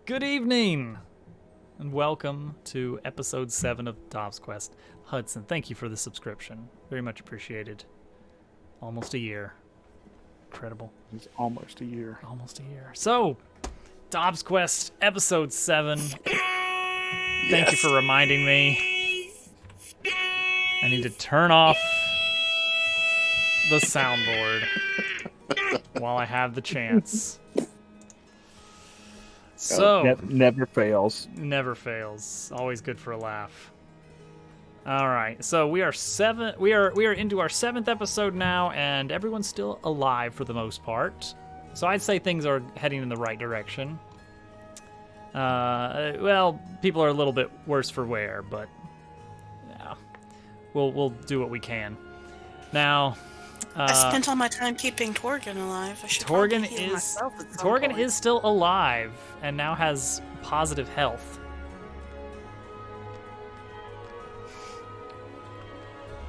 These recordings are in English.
Good evening, and welcome to episode 7 of DobbsQuest. Hudson, thank you for the subscription. Very much appreciated. Almost a year. Incredible. It's almost a year. Almost a year. So, DobbsQuest episode 7. Thank you for reminding me. I need to turn off the soundboard while I have the chance. So never fails. Never fails. Always good for a laugh. All right. So we are into our 7th episode now, and everyone's still alive for the most part. So I'd say things are heading in the right direction. Well, people are a little bit worse for wear, but yeah, we'll do what we can. Now, I spent all my time keeping Torgan alive. I should probably heal myself at some point. Torgan is still alive and now has positive health.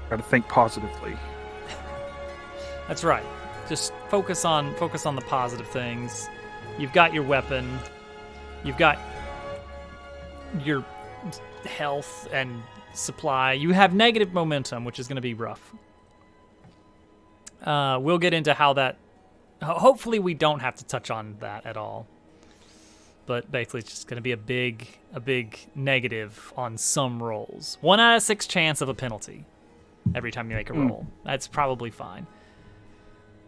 Got to think positively. That's right. Just focus on the positive things. You've got your weapon. You've got your health and supply. You have negative momentum, which is going to be rough. We'll get into how that... Hopefully we don't have to touch on that at all. But basically it's just going to be a big negative on some rolls. 1 out of 6 chance of a penalty every time you make a roll. That's probably fine.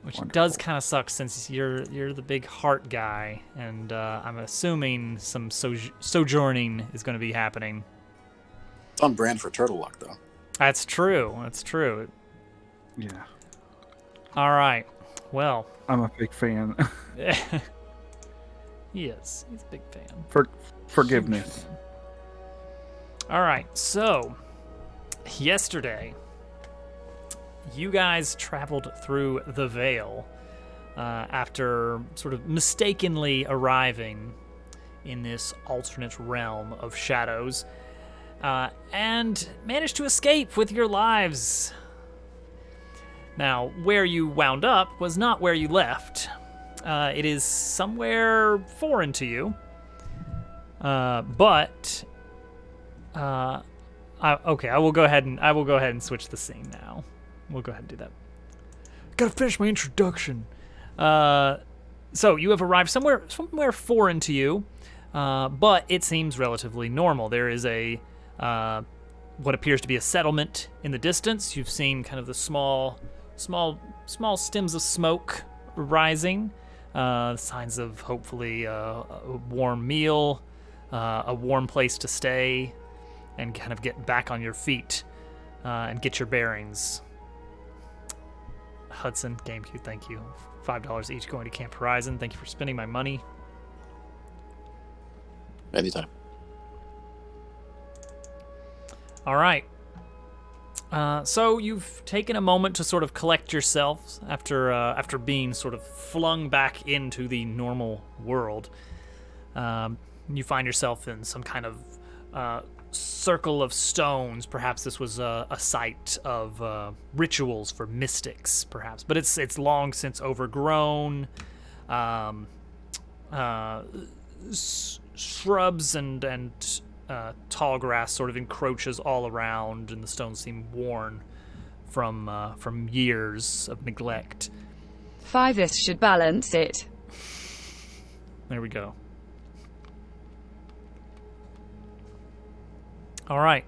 Which Wonderful. Does kind of suck since you're the big heart guy. And I'm assuming some sojourning is going to be happening. It's on brand for Turtle Luck, though. That's true. Yeah. All right. Well, I'm a big fan. he is. He's a big fan. Forgiveness. All right. So, yesterday, you guys traveled through the Vale after sort of mistakenly arriving in this alternate realm of shadows and managed to escape with your lives. Now, where you wound up was not where you left. It is somewhere foreign to you. I will go ahead and switch the scene now. We'll go ahead and do that. Gotta finish my introduction. So you have arrived somewhere foreign to you, but it seems relatively normal. There is a what appears to be a settlement in the distance. You've seen kind of the small stems of smoke rising, signs of hopefully a warm meal, a warm place to stay, and kind of get back on your feet and get your bearings. Hudson, GameCube, thank you. $5 each going to Camp Horizon. Thank you for spending my money. Anytime. All right. So you've taken a moment to sort of collect yourselves after being sort of flung back into the normal world. You find yourself in some kind of circle of stones. Perhaps this was a site of rituals for mystics, perhaps, but it's long since overgrown. Shrubs and tall grass sort of encroaches all around, and the stones seem worn from years of neglect. This should balance it. There we go. All right,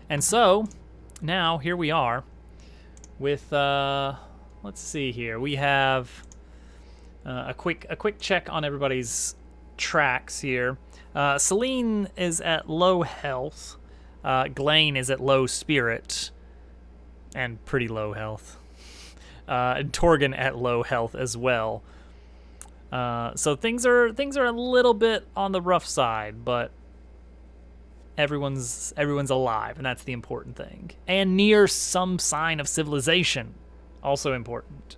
and so now here we are with let's see here. We have a quick check on everybody's tracks here. Celine is at low health. Glane is at low spirit and pretty low health. And Torgan at low health as well. So things are a little bit on the rough side, but everyone's alive, and that's the important thing. And near some sign of civilization, also important.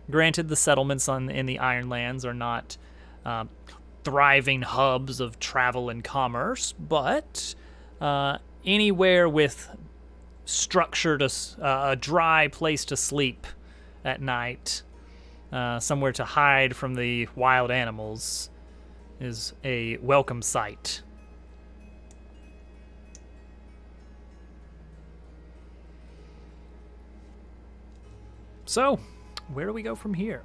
Granted, the settlements in the Ironlands are not thriving hubs of travel and commerce, but anywhere with structured a dry place to sleep at night, somewhere to hide from the wild animals, is a welcome sight. So, where do we go from here?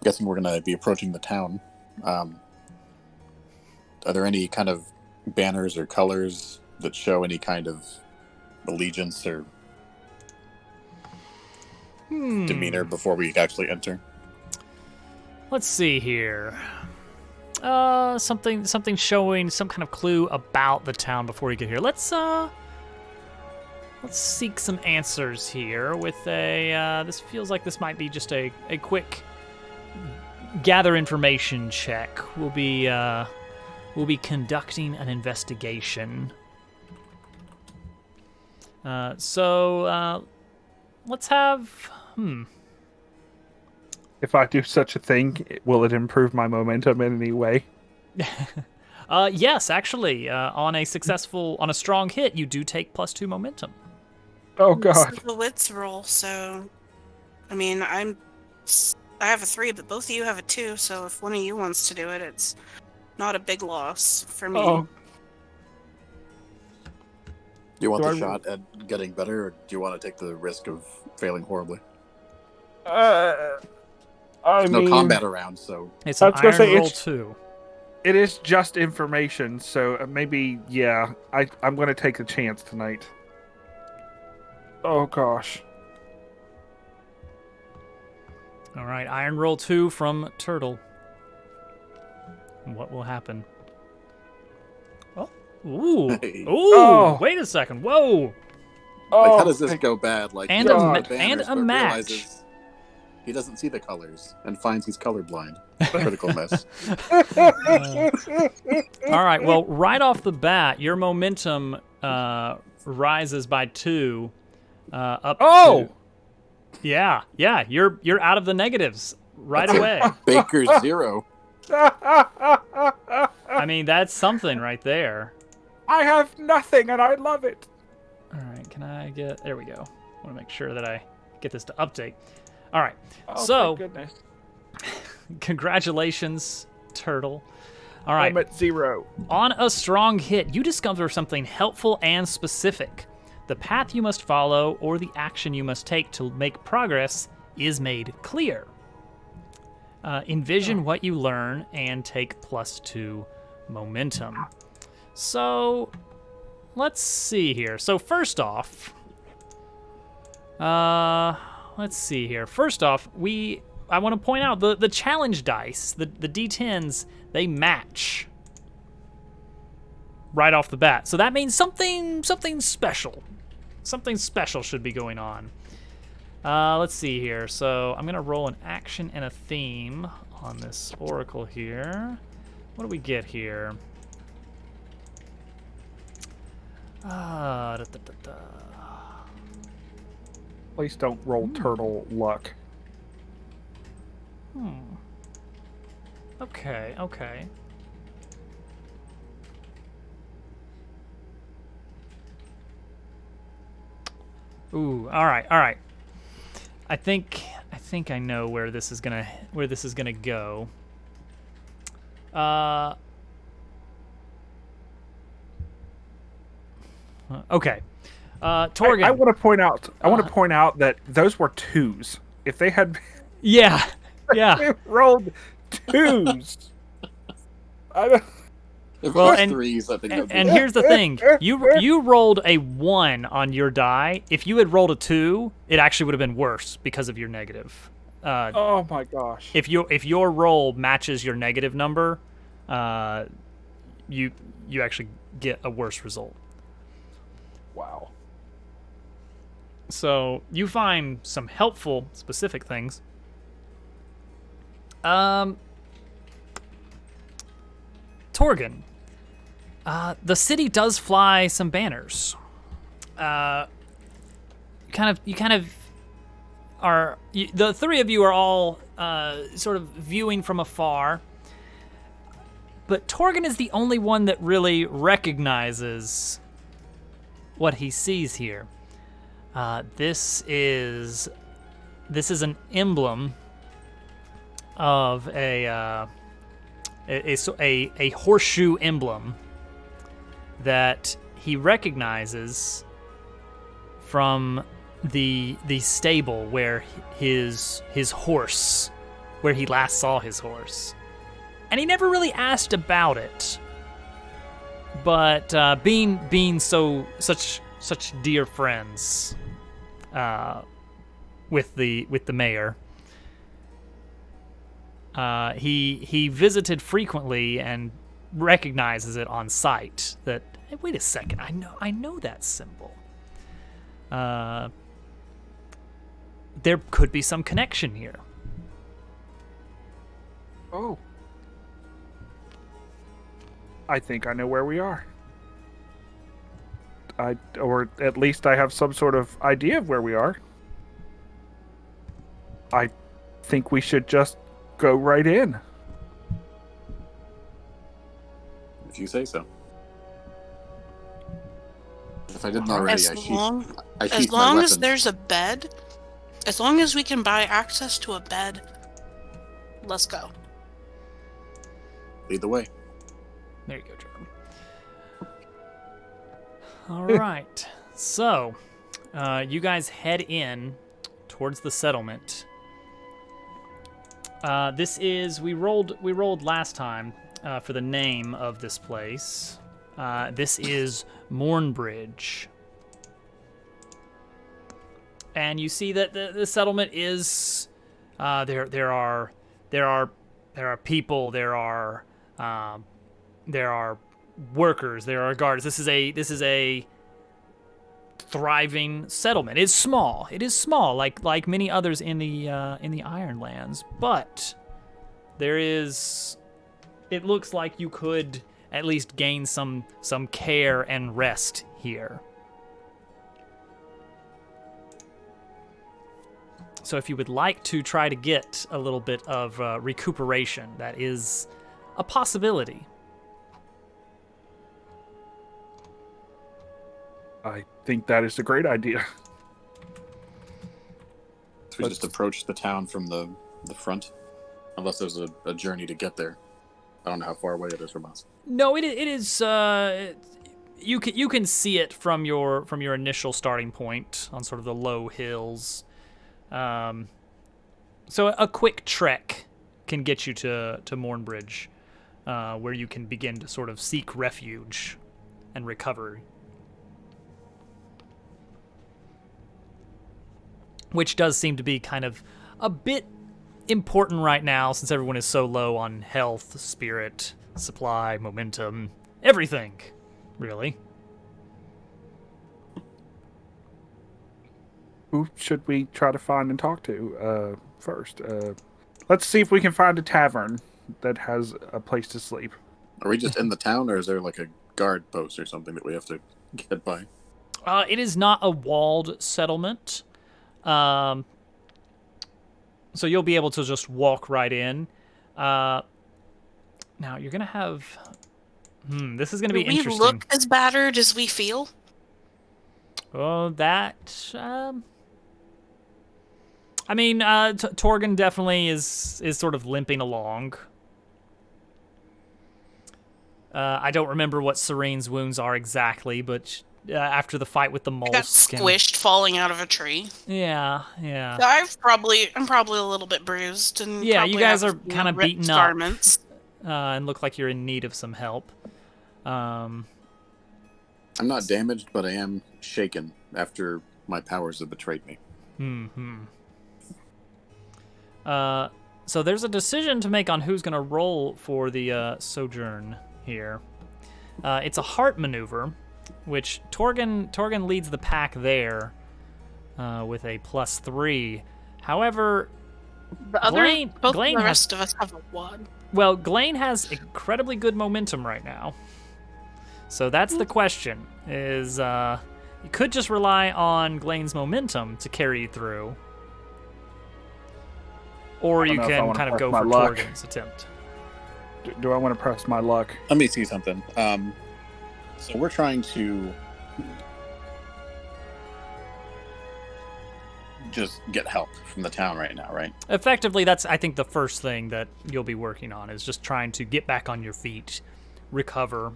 Guessing we're going to be approaching the town. Are there any kind of banners or colors that show any kind of allegiance or demeanor before we actually enter? Let's see here. Something showing some kind of clue about the town before we get here. Let's seek some answers here with a. This feels like this might be just a quick gather information check. We'll be conducting an investigation. So let's have. If I do such a thing, will it improve my momentum in any way? Yes, actually, on a strong hit, you do take +2 momentum. Oh This god. is the wits roll, so I mean, I have a 3, but both of you have a 2. So if one of you wants to do it, it's not a big loss for me. Oh, Do you want Do the I- shot at getting better, or do you want to take the risk of failing horribly? I There's mean, no combat around, so It's I an was gonna iron say roll it's- 2. it is just information, so maybe, yeah, I'm going to take the chance tonight. Oh gosh. All right, iron roll 2 from Turtle. What will happen? Oh, ooh, Hey. ooh! Oh. Wait a second. Whoa! like, how does this go bad? Like, And he a looks ma- at the banners, and a but match. realizes he doesn't see the colors and finds he's colorblind. Critical miss. All right. Well, right off the bat, your momentum rises by 2. Up. Oh! To, yeah. You're out of the negatives right away. Baker's 0. I mean, that's something right there. I have nothing and I love it. All right. Can I get? There we go. I want to make sure that I get this to update. All right. Oh, So, thank goodness. congratulations, Turtle. All right. I'm at 0. On a strong hit, you discover something helpful and specific. The path you must follow or the action you must take to make progress is made clear. Envision what you learn and take +2 momentum. So, let's see here. So first off, let's see here. First off, I want to point out the challenge dice, the D10s, they match right off the bat. So that means something special. Something special should be going on. Let's see here. So I'm going to roll an action and a theme on this oracle here. What do we get here? Please don't roll turtle luck. Okay. Ooh, all right. I think I know where this is gonna go. Okay. Torgen. I want to point out that those were 2s. If they had Yeah. rolled 2s. I don't... If Well, it was and- 3s, I think that'd be And here's the thing: you rolled a 1 on your die. If you had rolled a 2, it actually would have been worse because of your negative. Oh my gosh. If your roll matches your negative number, you actually get a worse result. Wow. So you find some helpful specific things. Torgen, the city does fly some banners. The three of you are all sort of viewing from afar, but Torgen is the only one that really recognizes what he sees here. This is this is an emblem of a horseshoe emblem that he recognizes from the stable where his horse, where he last saw his horse. And he never really asked about it. But being such dear friends with the mayor, he visited frequently and recognizes it on sight. That, hey, wait a second, I know that symbol. There could be some connection here. Oh. I think I know where we are. Or at least I have some sort of idea of where we are. I think we should just go right in. If you say so. If I didn't already, As I sheath long my as weapons. there's a bed, as long as we can buy access to a bed, let's go. Lead the way. There you go, Jordan. All right. So, you guys head in towards the settlement. This is we rolled last time for the name of this place. This is Mornbridge. And you see that the settlement is there are people, there are workers, there are guards. This is a thriving settlement. It is small, like many others in the Ironlands, but it looks like you could at least gain some care and rest here. So if you would like to try to get a little bit of recuperation, that is a possibility. I think that is a great idea. So we just approach the town from the front, unless there's a journey to get there. I don't know how far away it is from us. No, it is. You can see it from your initial starting point on sort of the low hills. So a quick trek can get you to Mornbridge, where you can begin to sort of seek refuge and recovery. Which does seem to be kind of a bit important right now, since everyone is so low on health, spirit, supply, momentum, everything, really. Who should we try to find and talk to first? Let's see if we can find a tavern that has a place to sleep. Are we just in the town, or is there like a guard post or something that we have to get by? It is not a walled settlement. So you'll be able to just walk right in. Now you're gonna have. This is gonna be interesting. Do we look as battered as we feel? Oh, that. I mean, Torgan definitely is sort of limping along. I don't remember what Serene's wounds are exactly, but after the fight with the mole Got skin, squished falling out of a tree. Yeah. I'm probably a little bit bruised and Yeah, you probably guys have are kind of ripped beaten up, garments. and look like you're in need of some help. I'm not damaged, but I am shaken after my powers have betrayed me. So there's a decision to make on who's going to roll for the sojourn here. It's a heart maneuver, which Torgan leads the pack there with a +3. However, Both Glane the has, rest of us have a 1. well, Glane has incredibly good momentum right now. So that's the question, is you could just rely on Glane's momentum to carry you through. Or you can kind of go for Torgan's attempt. Do I want to press my luck? Let me see something. So we're trying to just get help from the town right now, right? Effectively, that's, I think, the first thing that you'll be working on is just trying to get back on your feet, recover.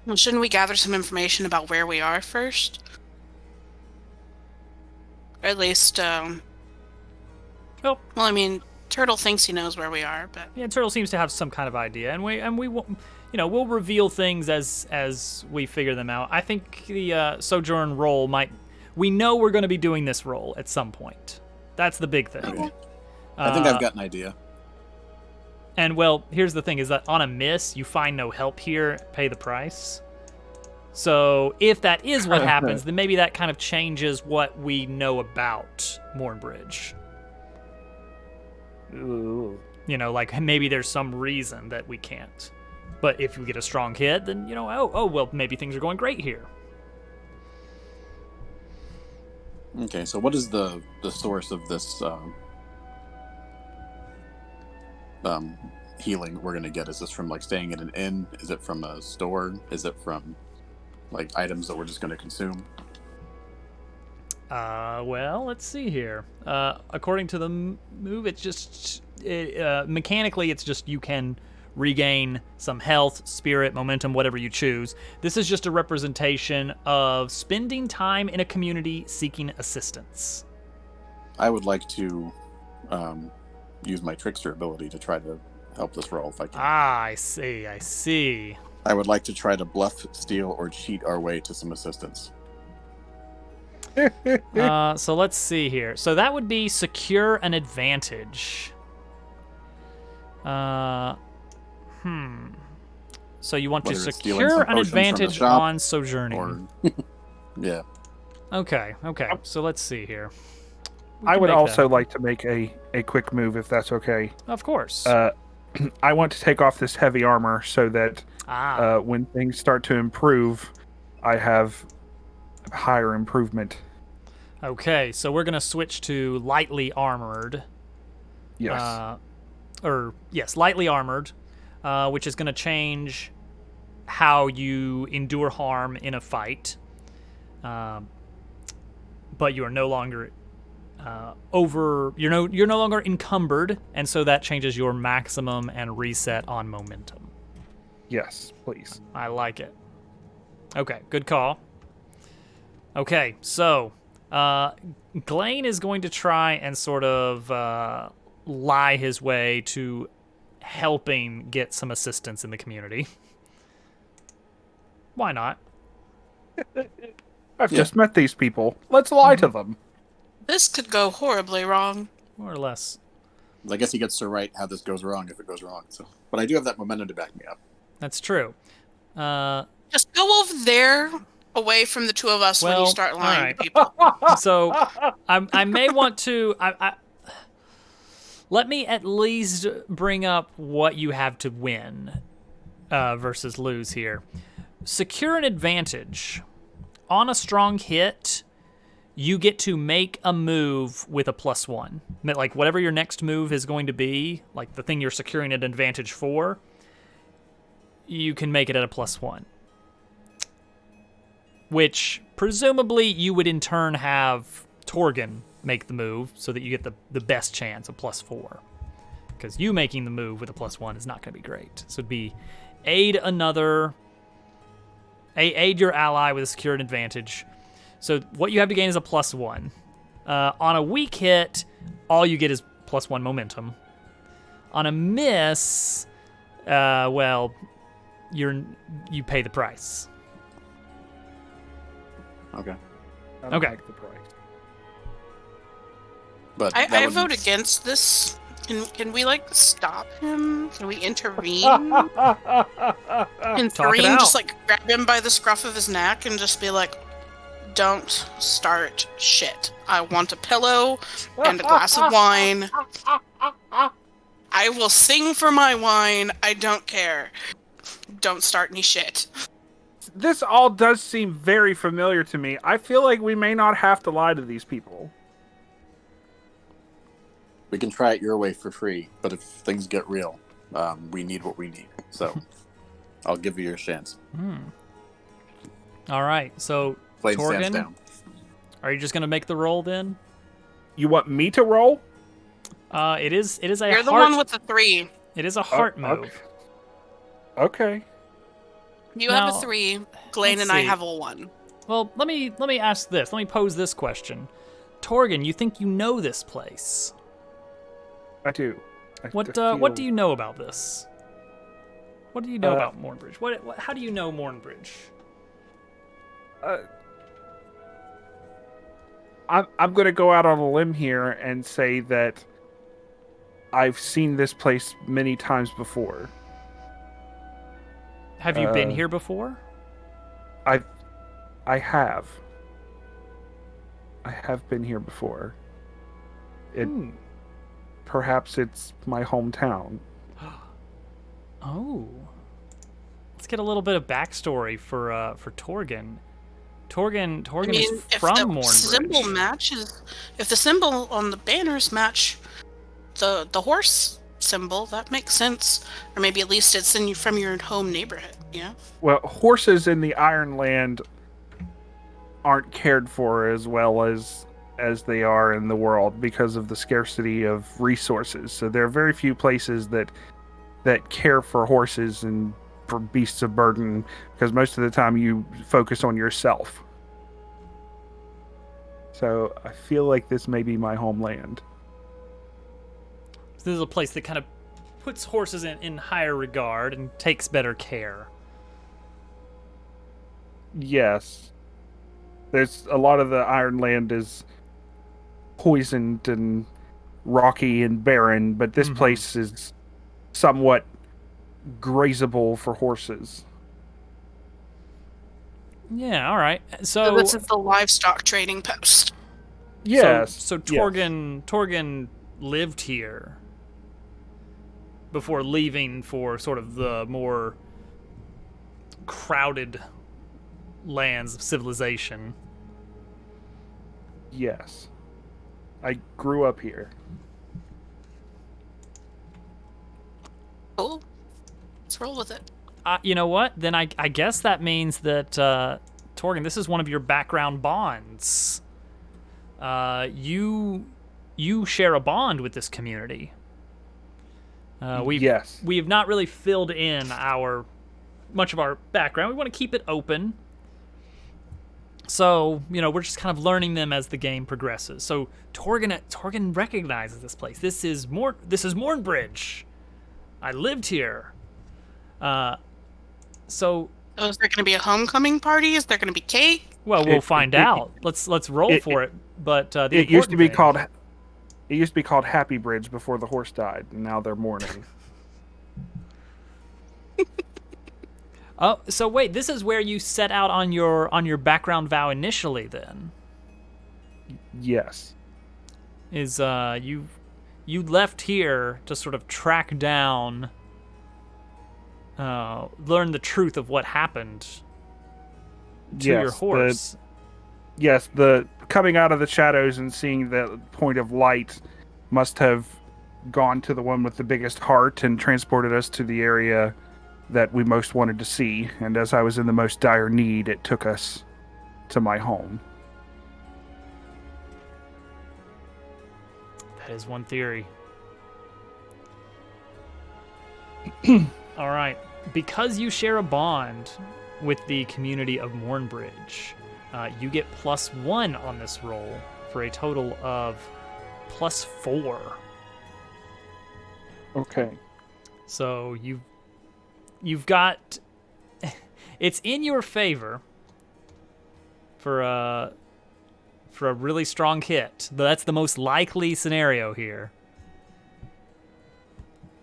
Well, shouldn't we gather some information about where we are first? Or at least, Well, well, I mean, Turtle thinks he knows where we are, but yeah, Turtle seems to have some kind of idea, and we will, you know, we'll reveal things as we figure them out. I think the Sojourn role might. We know we're going to be doing this role at some point. That's the big thing. Okay. I think I've got an idea. And well, here's the thing: is that on a miss, you find no help here, pay the price. So if that is what happens, then maybe that kind of changes what we know about Mornbridge. Ooh. You know, like maybe there's some reason that we can't. But if we get a strong hit, then, you know, oh well, maybe things are going great here. Okay, so what is the source of this healing we're gonna get? Is this from like staying in an inn? Is it from a store? Is it from like items that we're just gonna consume? Well, let's see here. According to the move, it's just mechanically, it's just you can regain some health, spirit, momentum, whatever you choose. This is just a representation of spending time in a community seeking assistance. I would like to use my trickster ability to try to help this roll if I can. Ah, I see. I would like to try to bluff, steal, or cheat our way to some assistance. So let's see here. So that would be secure an advantage. So you want to Whether it's stealing secure some an potions from the advantage shop on sojourning. Or yeah. Okay. So let's see here. We I can would make also that. like to make a quick move, if that's okay. Of course. I want to take off this heavy armor so that when things start to improve, I have higher improvement. Okay, so we're gonna switch to lightly armored. Yes. Lightly armored, which is gonna change how you endure harm in a fight. But you are no longer you're no longer encumbered, and so that changes your maximum and reset on momentum. Yes, please. I like it. Okay, good call. Okay, so Glane is going to try and sort of lie his way to helping get some assistance in the community. Why not? I've just met these people. Let's lie to them. this could go horribly wrong. More or less. I guess he gets to write how this goes wrong if it goes wrong. So, but I do have that momentum to back me up. That's true. Just go over there, away from the two of us when you Well, start lying alright. to people. So I may want to. Let me at least bring up what you have to win versus lose here. Secure an advantage. On a strong hit, you get to make a move with a +1. Like whatever your next move is going to be, like the thing you're securing an advantage for, you can make it at a +1. Which presumably you would in turn have Torgon make the move so that you get the best chance of +4. Because you making the move with a +1 is not going to be great. So it'd be aid your ally with a secured advantage. So what you have to gain is a +1. On a weak hit, all you get is +1 momentum. On a miss, well, you pay the price. Okay. I don't Okay. like the price. But I that vote would- against this. Can we like stop him? Can we intervene? Talk it out. Just like grab him by the scruff of his neck and just be like, "Don't start shit. I want a pillow and a glass of wine. I will sing for my wine. I don't care. Don't start any shit." This all does seem very familiar to me. I feel like we may not have to lie to these people. We can try it your way for free, but if things get real, we need what we need. So, I'll give you your chance. All right, so Flame stands Torgen, down. are you just gonna make the roll then? You want me to roll? It is a You're heart. the one with the 3. It is a heart okay. move. Okay. You Now, have a 3. Glaine let's and I see. have a 1. Well, let me ask this. Let me pose this question. Torgen, you think you know this place? I do. What do you know about this? What do you know about Mornbridge? What how do you know Mornbridge? I'm going to go out on a limb here and say that I've seen this place many times before. Have you been here before? I have. I have been here before. Perhaps it's my hometown. Oh. Let's get a little bit of backstory for Torgen. Torgen is from Mornbridge. If the symbol on the banners match the horse symbol, that makes sense. Or maybe at least it's from your home neighborhood, yeah? Well, horses in the Iron Land aren't cared for as well as they are in the world because of the scarcity of resources. So there are very few places that care for horses and for beasts of burden, because most of the time you focus on yourself. So I feel like this may be my homeland. This is a place that kind of puts horses in higher regard and takes better care. Yes. There's a lot of the Iron Land is poisoned and rocky and barren, but this place is somewhat grazable for horses. Yeah, all right. So this is the livestock trading post. Yes. So Torgen lived here before leaving for sort of the more crowded lands of civilization. Yes. I grew up here. Cool. Let's roll with it. You know what? Then I guess that means that, Torgen, this is one of your background bonds. You share a bond with this community. We have not really filled in much of our background. We want to keep it open. So, we're just kind of learning them as the game progresses. So Torgen recognizes this place. This is Mornbridge. I lived here. So is there going to be a homecoming party? Is there going to be cake? Well, we'll find out. Let's roll for it. But it used to be called Happy Bridge before the horse died, and now they're mourning. Oh, so wait, this is where you set out on your background vow initially, then? Yes. Is you left here to sort of track down, learn the truth of what happened to your horse. The coming out of the shadows and seeing the point of light must have gone to the one with the biggest heart and transported us to the area that we most wanted to see. And as I was in the most dire need, it took us to my home. That is one theory. All right. Because you share a bond with the community of Mornbridge, you get +1 on this roll for a total of +4. Okay. So you've got it's in your favor for a really strong hit. That's the most likely scenario here.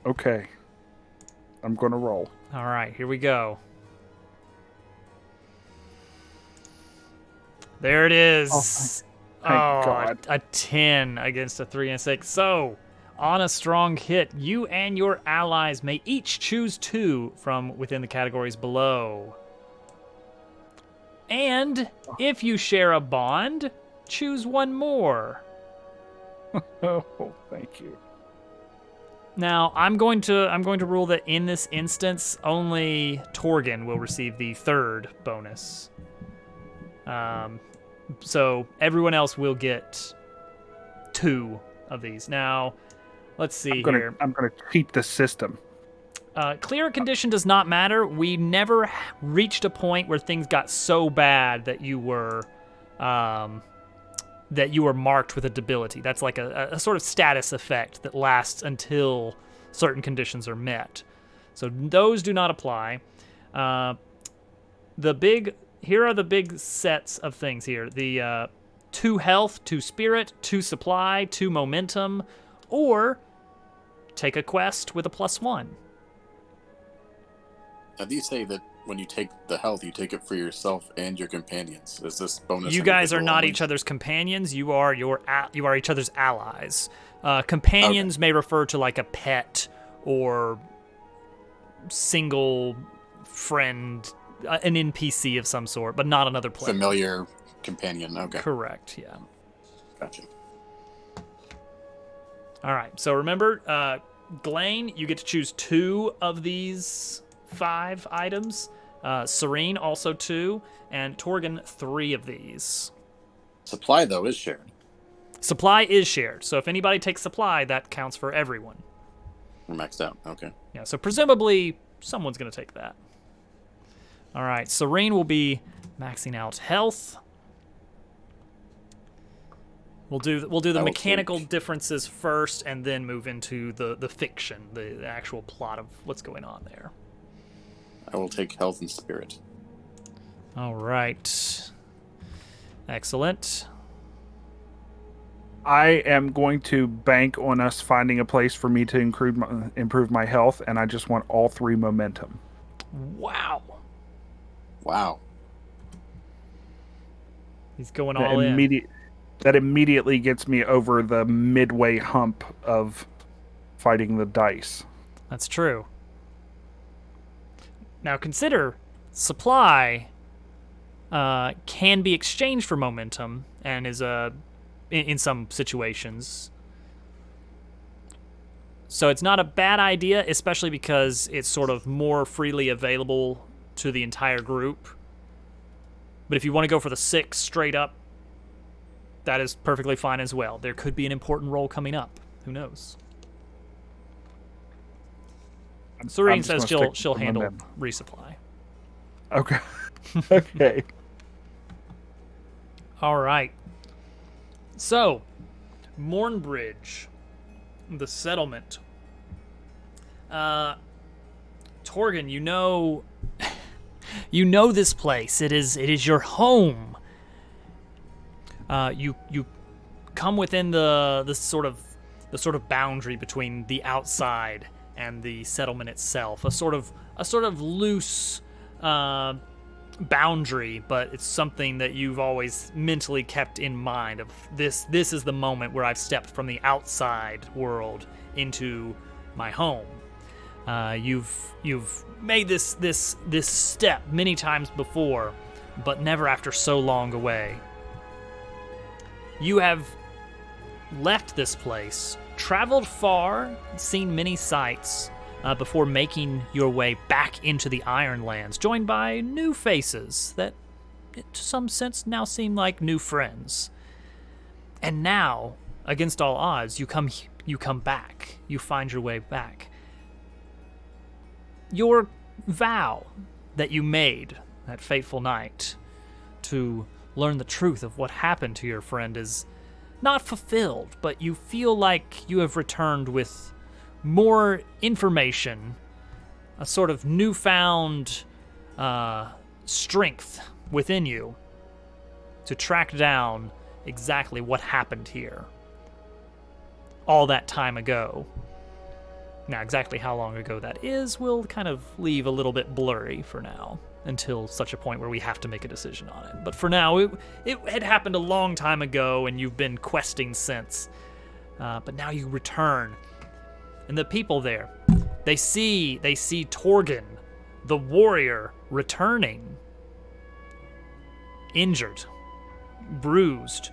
Okay. I'm going to roll. All right, here we go. There it is. Thank God. A 10 against a 3 and a 6. So, on a strong hit, you and your allies may each choose 2 from within the categories below. And if you share a bond, choose 1 more. Oh, thank you. Now, I'm going to rule that in this instance, only Torgen will receive the 3rd bonus. So everyone else will get 2 of these. Now, let's see here. I'm gonna cheat the system. Clear condition does not matter. We never reached a point where things got so bad that you were marked with a debility. That's like a sort of status effect that lasts until certain conditions are met. So those do not apply. Here are the big sets of things here. The 2 health, 2 spirit, 2 supply, 2 momentum, or take a quest with a +1. Now, do you say that when you take the health, you take it for yourself and your companions? Is this bonus? You guys are not only? each other's companions. You are each other's allies. Companions may refer to like a pet or single friend, an NPC of some sort, but not another player. Familiar companion. Okay. Correct. Yeah. Gotcha. All right. So remember, Glane, you get to choose 2 of these 5 items. Serene also 2, and Torgan 3 of these. Supply though is shared. Supply is shared, so if anybody takes supply, that counts for everyone. We're maxed out. Okay. Yeah, so presumably someone's gonna take that. All right, Serene will be maxing out health. We'll do the mechanical differences first, and then move into the fiction, the actual plot of what's going on there. I will take health and spirit. All right. Excellent. I am going to bank on us finding a place for me to improve my health, and I just want all 3 momentum. Wow. Wow. He's going all in. That immediately gets me over the midway hump of fighting the dice. That's true. Now consider supply can be exchanged for momentum and is in some situations. So it's not a bad idea, especially because it's sort of more freely available to the entire group. But if you want to go for the 6 straight up, that is perfectly fine as well. There could be an important role coming up. Who knows? Serene says she'll handle resupply. Okay. Okay. All right. So, Mornbridge, the settlement. Torgan, you know this place. It is your home. You come within the sort of boundary between the outside and the settlement itself. A sort of loose boundary, but it's something that you've always mentally kept in mind. Of this is the moment where I've stepped from the outside world into my home. You've made this step many times before, but never after so long away. You have left this place, traveled far, seen many sights, before making your way back into the Ironlands, joined by new faces that, to some sense, now seem like new friends. And now, against all odds, you come back. You find your way back. Your vow that you made that fateful night to learn the truth of what happened to your friend is not fulfilled, but you feel like you have returned with more information, a sort of newfound strength within you to track down exactly what happened here all that time ago. Now, exactly how long ago that is will kind of leave a little bit blurry for now, until such a point where we have to make a decision on it. But for now, it had happened a long time ago, and you've been questing since. But now you return, and the people there, they see Torgan, the warrior, returning, injured, bruised,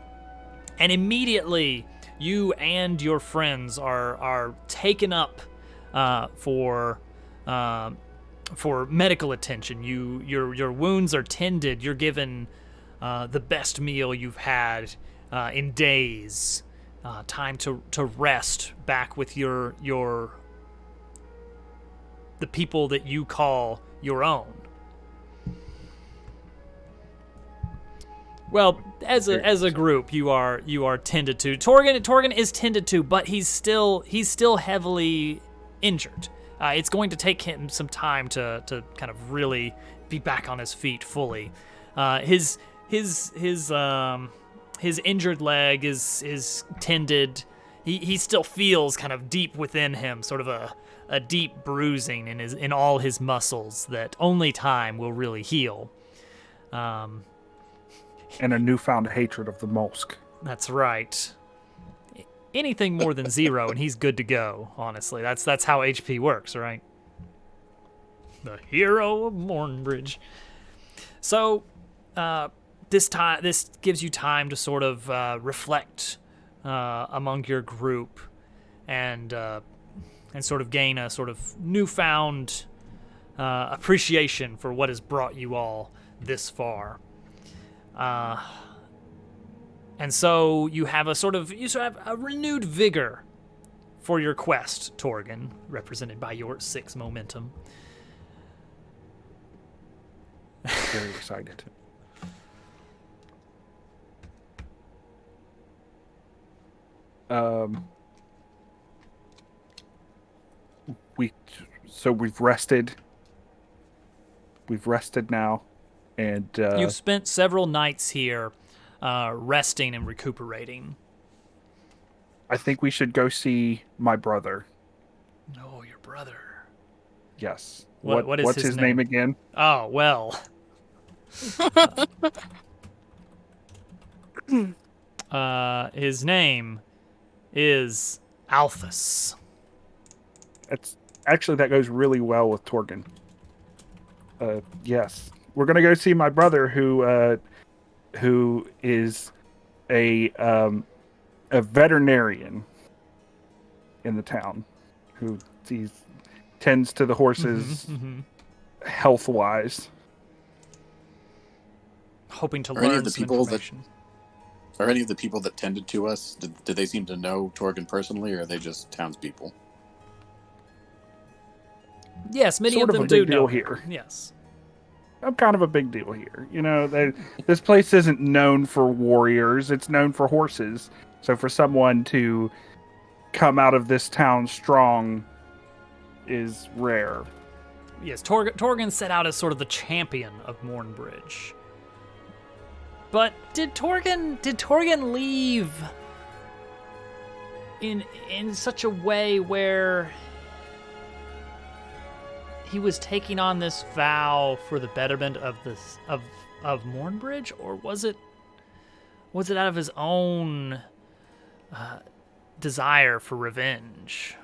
and immediately you and your friends are taken up for medical attention. Your wounds are tended. You're given the best meal you've had in days. Time to rest back with the people that you call your own. Well, as a group, you are tended to. Torgan is tended to, but he's still heavily injured. It's going to take him some time to kind of really be back on his feet fully. His injured leg is tended. He still feels kind of deep within him, sort of a deep bruising in all his muscles that only time will really heal. And a newfound hatred of the mollusk. That's right. Anything more than 0 and he's good to go, honestly. That's how HP works, right? The hero of Mornbridge. So, this gives you time to sort of reflect among your group and sort of gain a sort of newfound appreciation for what has brought you all this far. And so you have a renewed vigor for your quest, Torgan, represented by your 6 momentum. Very excited. We've rested. We've rested now. And you've spent several nights here resting and recuperating. I think we should go see my brother. Oh, your brother. Yes. What is what's his name again? Oh, well. His name is Alphys. That goes really well with Torgan. Yes. We're gonna go see my brother, who is a veterinarian in the town, who tends to the horses health wise. Hoping to Are any learn of the some people information. Are any of the people that tended to us, did they seem to know Torgan personally, or are they just townspeople? Yes, many Sort of them of a do big know. deal here. Yes. I'm kind of a big deal here. You know, this place isn't known for warriors. It's known for horses. So for someone to come out of this town strong is rare. Yes, Torgan set out as sort of the champion of Mornbridge. But did Torgan leave in such a way where he was taking on this vow for the betterment of Mornbridge, or was it out of his own desire for revenge?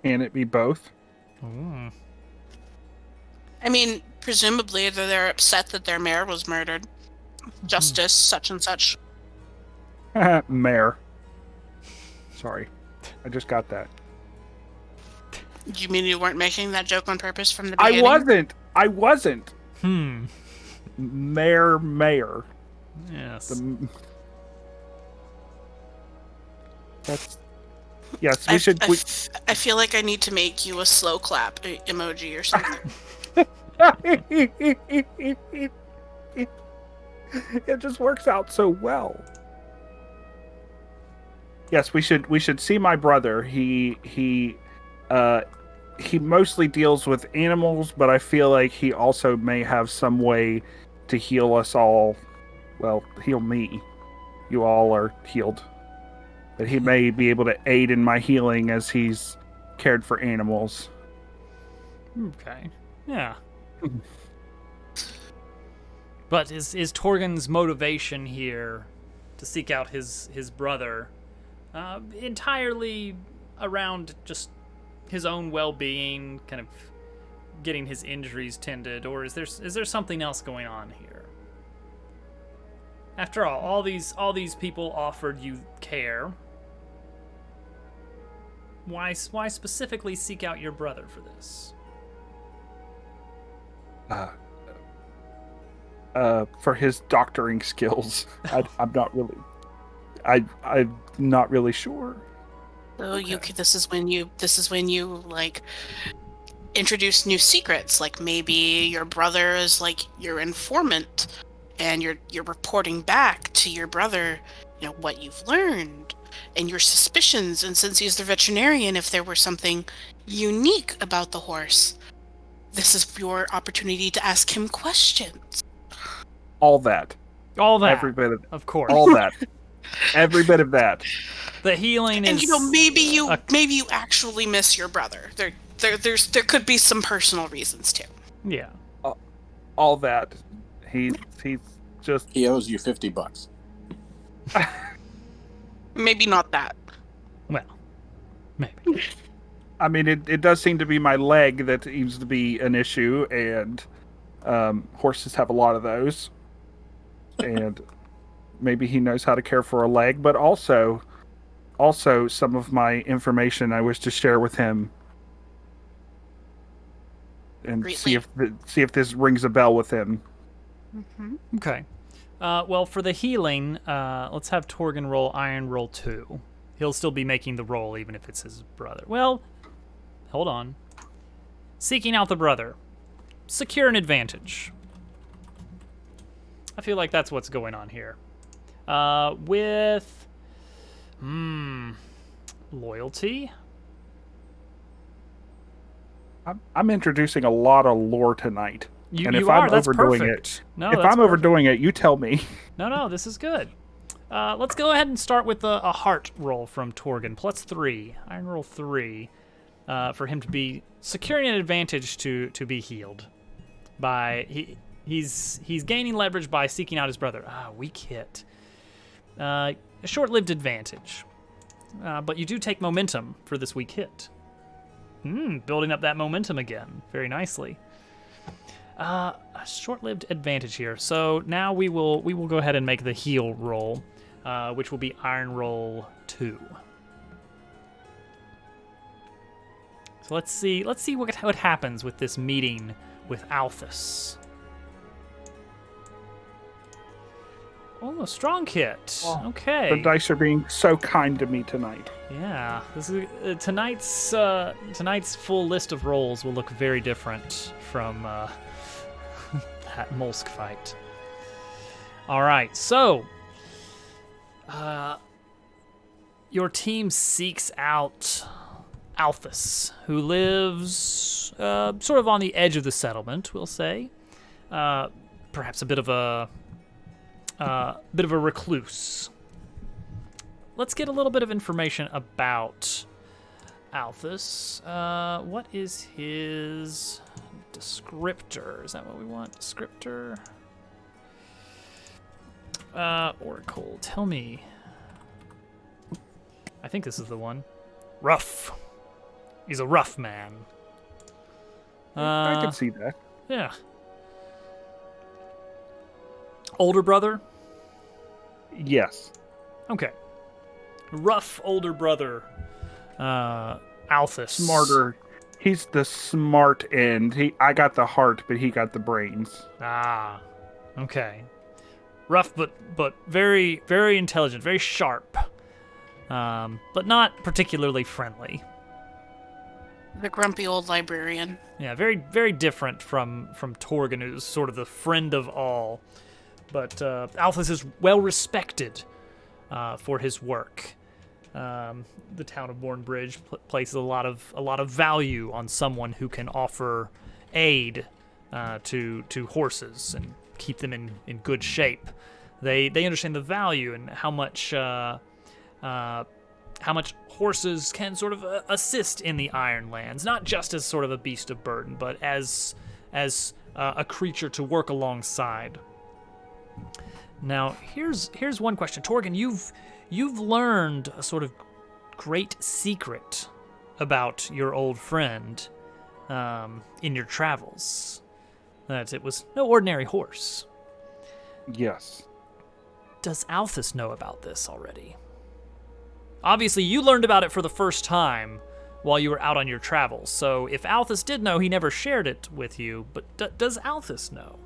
Can it be both? Mm. I mean, presumably they're upset that their mayor was murdered. Justice, such and such. Mayor. Sorry. I just got that. Do you mean you weren't making that joke on purpose from the beginning? I wasn't. Mayor. Yes. That's... Yes, we should... I feel like I need to make you a slow clap emoji or something. It just works out so well. Yes, we should see my brother. He mostly deals with animals, but I feel like he also may have some way to heal us all. Well, heal me. You all are healed. But he may be able to aid in my healing as he's cared for animals. Okay. Yeah. But is Torgan's motivation here to seek out his brother entirely around just his own well-being, kind of getting his injuries tended, or is there something else going on here? After all these people offered you care. Why specifically seek out your brother for this? for his doctoring skills. I'm not really. I'm not really sure. So this is when you like introduce new secrets. Like maybe your brother is like your informant, and you're reporting back to your brother, what you've learned and your suspicions. And since he's the veterinarian, if there were something unique about the horse, this is your opportunity to ask him questions. All that. Every bit of course. All that. Every bit of that. The healing is. And maybe you actually miss your brother. There could be some personal reasons too. Yeah. All that. He's just. He owes you $50. Maybe not that. Well, maybe. I mean, it does seem to be my leg that seems to be an issue, and horses have a lot of those. And maybe he knows how to care for a leg, but also some of my information I wish to share with him, and Greatly. see if this rings a bell with him. Mm-hmm. Okay. Well, for the healing, let's have Torgan roll Iron roll 2. He'll still be making the roll even if it's his brother. Well, hold on. Seeking out the brother. Secure an advantage. I feel like that's what's going on here. With loyalty. I'm introducing a lot of lore tonight. You if are. I'm That's overdoing perfect. it, No, if that's I'm overdoing it, you tell me. No, this is good. Let's go ahead and start with a heart roll from Torgan. Plus 3. Iron roll 3. For him to be securing an advantage to be healed. He's gaining leverage by seeking out his brother. Weak hit. A short-lived advantage. But you do take momentum for this weak hit. Building up that momentum again. Very nicely. A short-lived advantage here. So now we will go ahead and make the heal roll, which will be Iron roll 2. So let's see what happens with this meeting with Alphys. Oh, a strong hit. Okay. The dice are being so kind to me tonight. Yeah, this is tonight's full list of rolls will look very different from that Molsk fight. All right, so your team seeks out Alphys, who lives sort of on the edge of the settlement, we'll say. Perhaps a bit of a recluse. Let's get a little bit of information about Alphys. What is his descriptor? Is that what we want? Descriptor? Oracle, tell me. I think this is the one. Rough. He's a rough man. I can see that. Yeah. Older brother? Yes. Okay. Rough older brother, Alphys. Smarter. He's the smart end. I got the heart, but he got the brains. Ah, okay. Rough, but very, very intelligent, very sharp, but not particularly friendly. The grumpy old librarian. Yeah, very, very different from Torgan, who's sort of the friend of all. But Alphys is well respected for his work. The town of Mornbridge places a lot of value on someone who can offer aid to horses and keep them in good shape. They understand the value and how much horses can sort of assist in the Ironlands, not just as sort of a beast of burden, but as a creature to work alongside. Now, here's one question, Torgan. You've learned a sort of great secret about your old friend in your travels. That it was no ordinary horse. Yes. Does Alphys know about this already? Obviously, you learned about it for the first time while you were out on your travels. So if Alphys did know, he never shared it with you. But does Alphys know?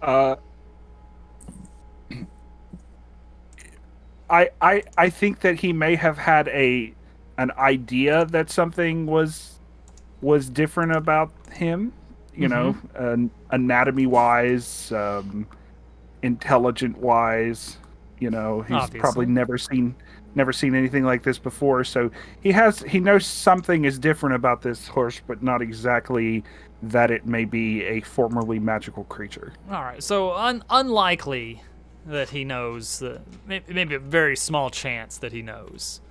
Uh, I think that he may have had an idea that something was different about him. You know, anatomy wise, intelligent wise. You know, he's probably Obviously. never seen anything like this before. So he knows something is different about this horse, but not exactly that it may be a formerly magical creature. All right, so unlikely that he knows. Maybe a very small chance that he knows.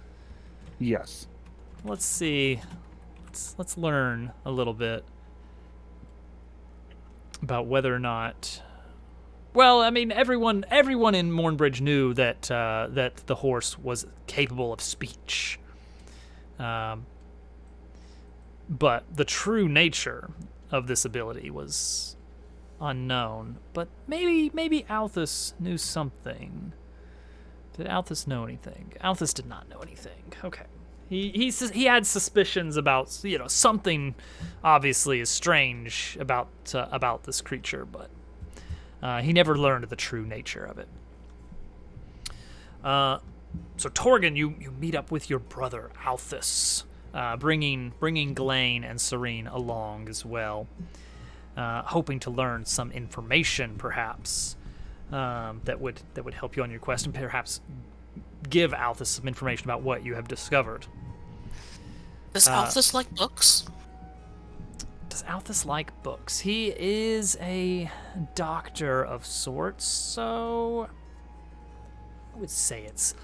Yes. Let's see. Let's learn a little bit about whether or not. Well, I mean, everyone in Mornbridge knew that that the horse was capable of speech. But the true nature of this ability was unknown. But maybe Althus knew something. Did Althus know anything? Althus did not know anything. Okay. He had suspicions about, you know, something obviously is strange about this creature, but he never learned the true nature of it. So Torgon, you meet up with your brother Althus, bringing Glaine and Serene along as well, hoping to learn some information, perhaps, that would help you on your quest, and perhaps give Althus some information about what you have discovered. Does Althus like books? Does Althus like books? He is a doctor of sorts, so I would say it's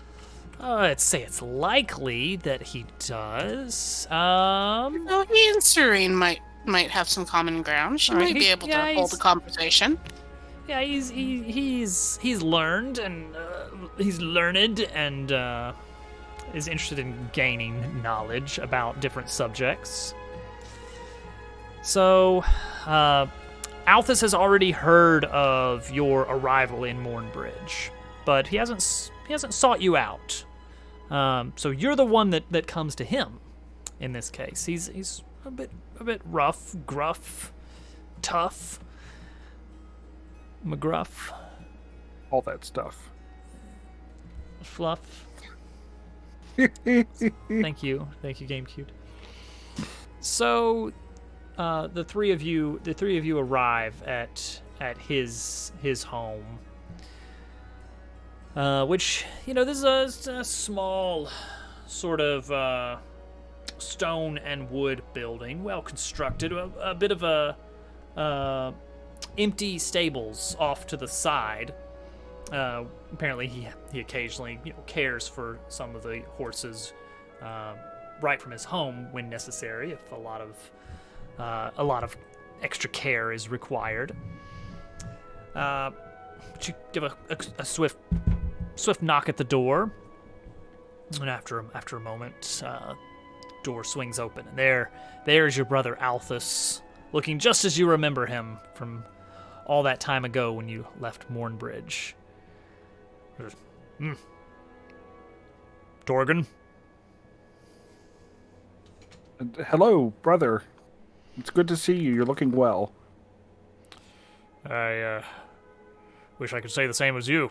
likely that he does. No, he and Serene might have some common ground. She might be able to hold a conversation. Yeah, he's learned and he's learned and is interested in gaining knowledge about different subjects. So, Althus has already heard of your arrival in Mornbridge, but he hasn't sought you out. So you're the one that comes to him in this case. He's a bit rough, gruff, tough, McGruff, All that stuff. fluff. Thank you, GameCube. So, the three of you arrive at his home, which, you know, this is a small sort of stone and wood building, well constructed, a bit of a empty stables off to the side. Apparently he occasionally, you know, cares for some of the horses right from his home when necessary, if a lot of extra care is required. But you give a swift knock at the door, and after a moment, door swings open, and there's your brother Althus, looking just as you remember him from all that time ago when you left Mornbridge. Torgon? Hello, brother. It's good to see you. You're looking well. I wish I could say the same as you.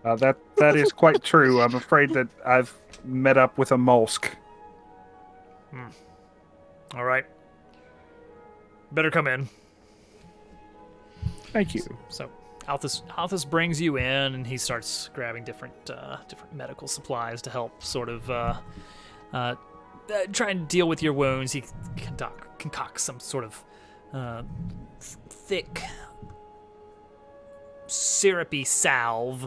That is quite true. I'm afraid that I've met up with a molsk. All right. Better come in. Thank you. So Althus brings you in, and he starts grabbing different medical supplies to help sort of try and deal with your wounds. He concocts some sort of thick, syrupy salve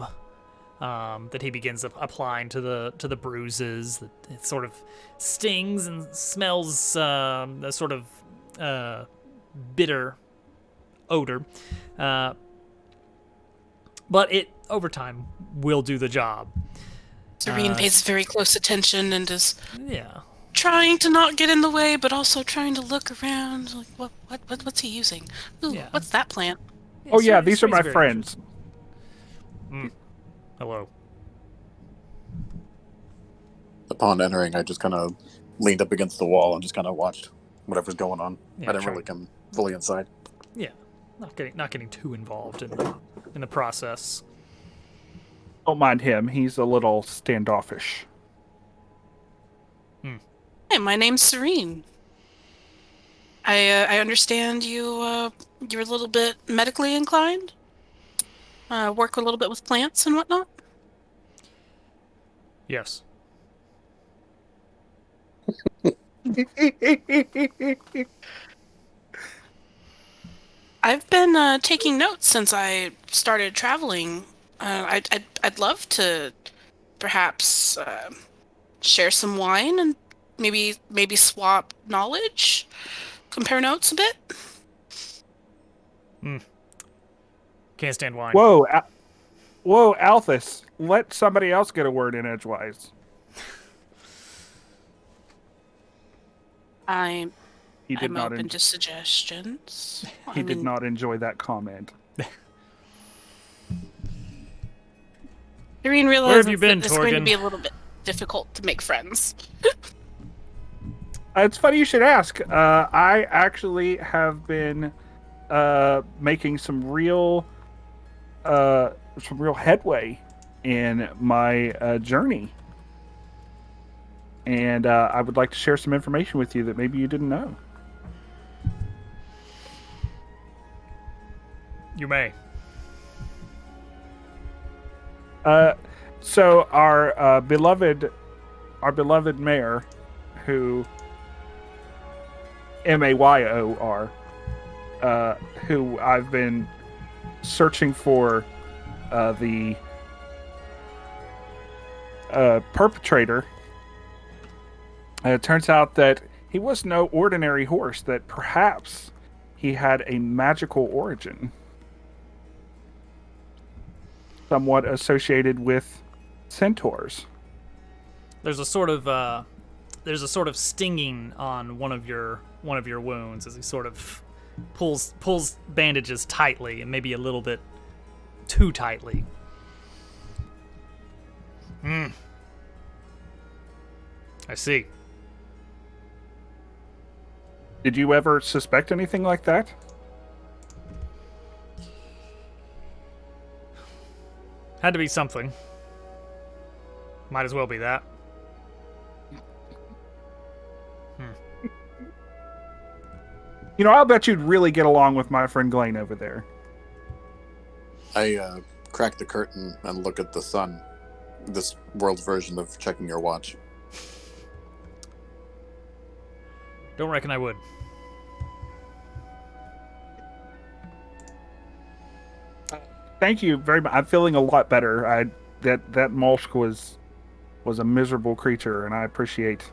that he begins applying to the bruises. It sort of stings and smells a sort of bitter odor, but it over time will do the job. Serene pays very close attention and is Yeah. trying to not get in the way, but also trying to look around. Like, what's he using? Ooh, Yeah. what's that plant? Oh yeah, Serene's these are my very friends. Hello. Upon entering, I just kind of leaned up against the wall and just kind of watched whatever's going on. Yeah, I didn't try- really come fully inside. Yeah. not getting too involved in the process. Don't mind him. He's a little standoffish. Hey, my name's Serene. I understand you're a little bit medically inclined. Work a little bit with plants and whatnot. Yes. I've been taking notes since I started traveling. I'd love to perhaps share some wine and maybe swap knowledge, compare notes a bit. Can't stand wine. Whoa, whoa, Althus. Let somebody else get a word in edgewise. I'm not open to suggestions. He did not enjoy that comment. Serene realizes Where have you been, that it's going to Torgen? be a little bit difficult to make friends. It's funny you should ask. I actually have been making some real headway in my journey, and I would like to share some information with you that maybe you didn't know. You may. So our beloved mayor, who Mayor, who I've been searching for the perpetrator. It turns out that he was no ordinary horse, that perhaps he had a magical origin, somewhat associated with centaurs. There's a sort of stinging on one of your wounds as he sort of pulls bandages tightly and maybe a little bit too tightly. I see. Did you ever suspect anything like that? Had to be something. Might as well be that. You know, I'll bet you'd really get along with my friend Glane over there. I crack the curtain and look at the sun. This world's version of checking your watch. Don't reckon I would. Thank you very much. I'm feeling a lot better. That Molsk was a miserable creature, and I appreciate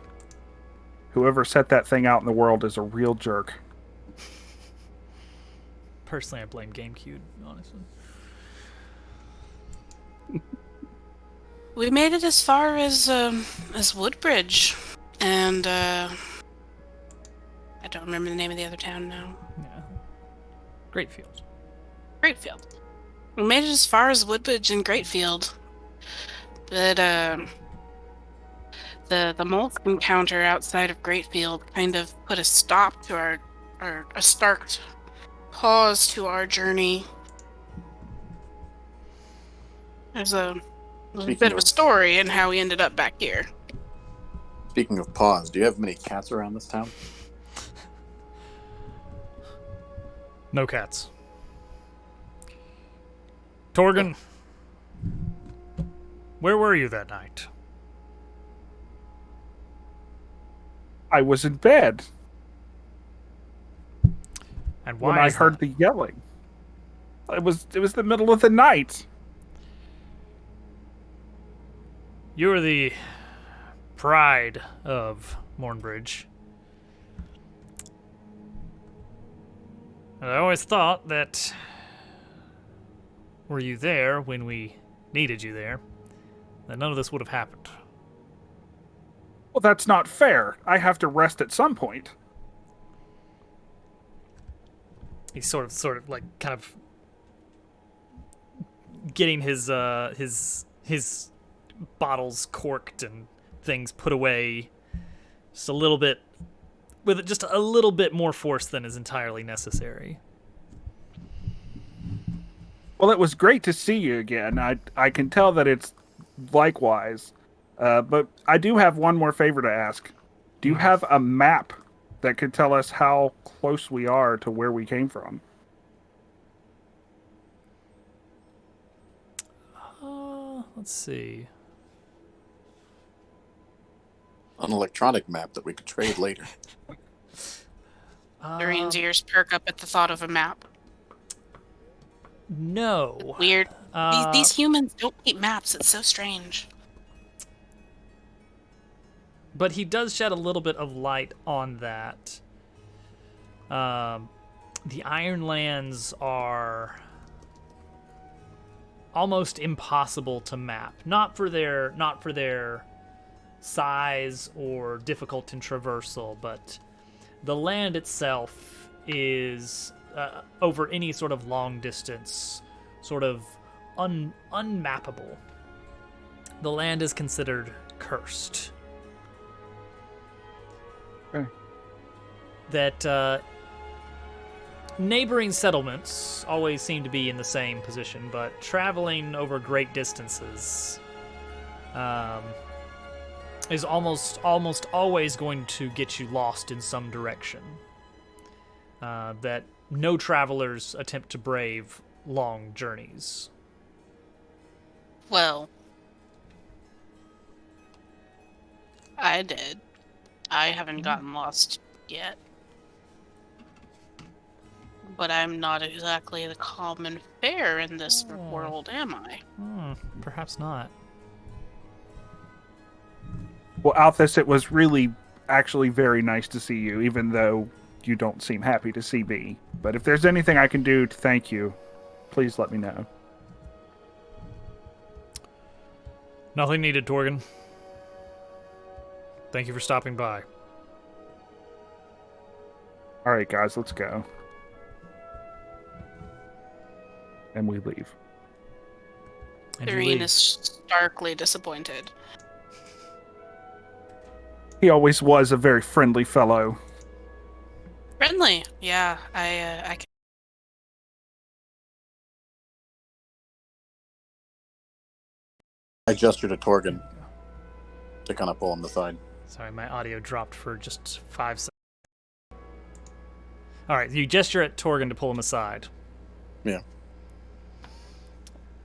whoever set that thing out in the world is a real jerk. Personally, I blame GameCube, honestly. We made it as far as Woodbridge, and I don't remember the name of the other town now. Yeah. Greatfield. Greatfield. We made it as far as Woodbridge and Greatfield, but the Molsk encounter outside of Greatfield kind of put a stop to a stark pause to our journey. There's a bit of a story in how we ended up back here. Speaking of pause, do you have many cats around this town? No cats. Torgen, where were you that night? I was in bed And why when I is heard that? the yelling. It was the middle of the night. You are the pride of Mornbridge. And I always thought that were you there when we needed you there, that none of this would have happened. Well, that's not fair. I have to rest at some point. He's sort of like kind of getting his bottles corked and things put away just a little bit, with just a little bit more force than is entirely necessary. Well, it was great to see you again. I can tell that it's likewise. But I do have one more favor to ask. Do you have a map that could tell us how close we are to where we came from? Let's see. An electronic map that we could trade later. Dorian's ears perk up at the thought of a map. No. Weird. These humans don't keep maps. It's so strange. But he does shed a little bit of light on that. The Ironlands are almost impossible to map. Not for their size or difficult in traversal, but the land itself is over any sort of long distance, sort of unmappable. The land is considered cursed. Okay. That neighboring settlements always seem to be in the same position, but traveling over great distances is almost always going to get you lost in some direction. That no travelers attempt to brave long journeys. Well, I did. I haven't gotten lost yet. But I'm not exactly the common fare in this world, am I? Perhaps not. Well, Althus, it was really actually very nice to see you, even though you don't seem happy to see me. But if there's anything I can do to thank you, please let me know. Nothing needed, Torgan. Thank you for stopping by. All right, guys, let's go. And we leave. Dorian is starkly disappointed. He always was a very friendly fellow. Friendly, yeah. I can. I gestured to Torgan to kind of pull him aside. Sorry, my audio dropped for just 5 seconds. All right, you gesture at Torgan to pull him aside. Yeah.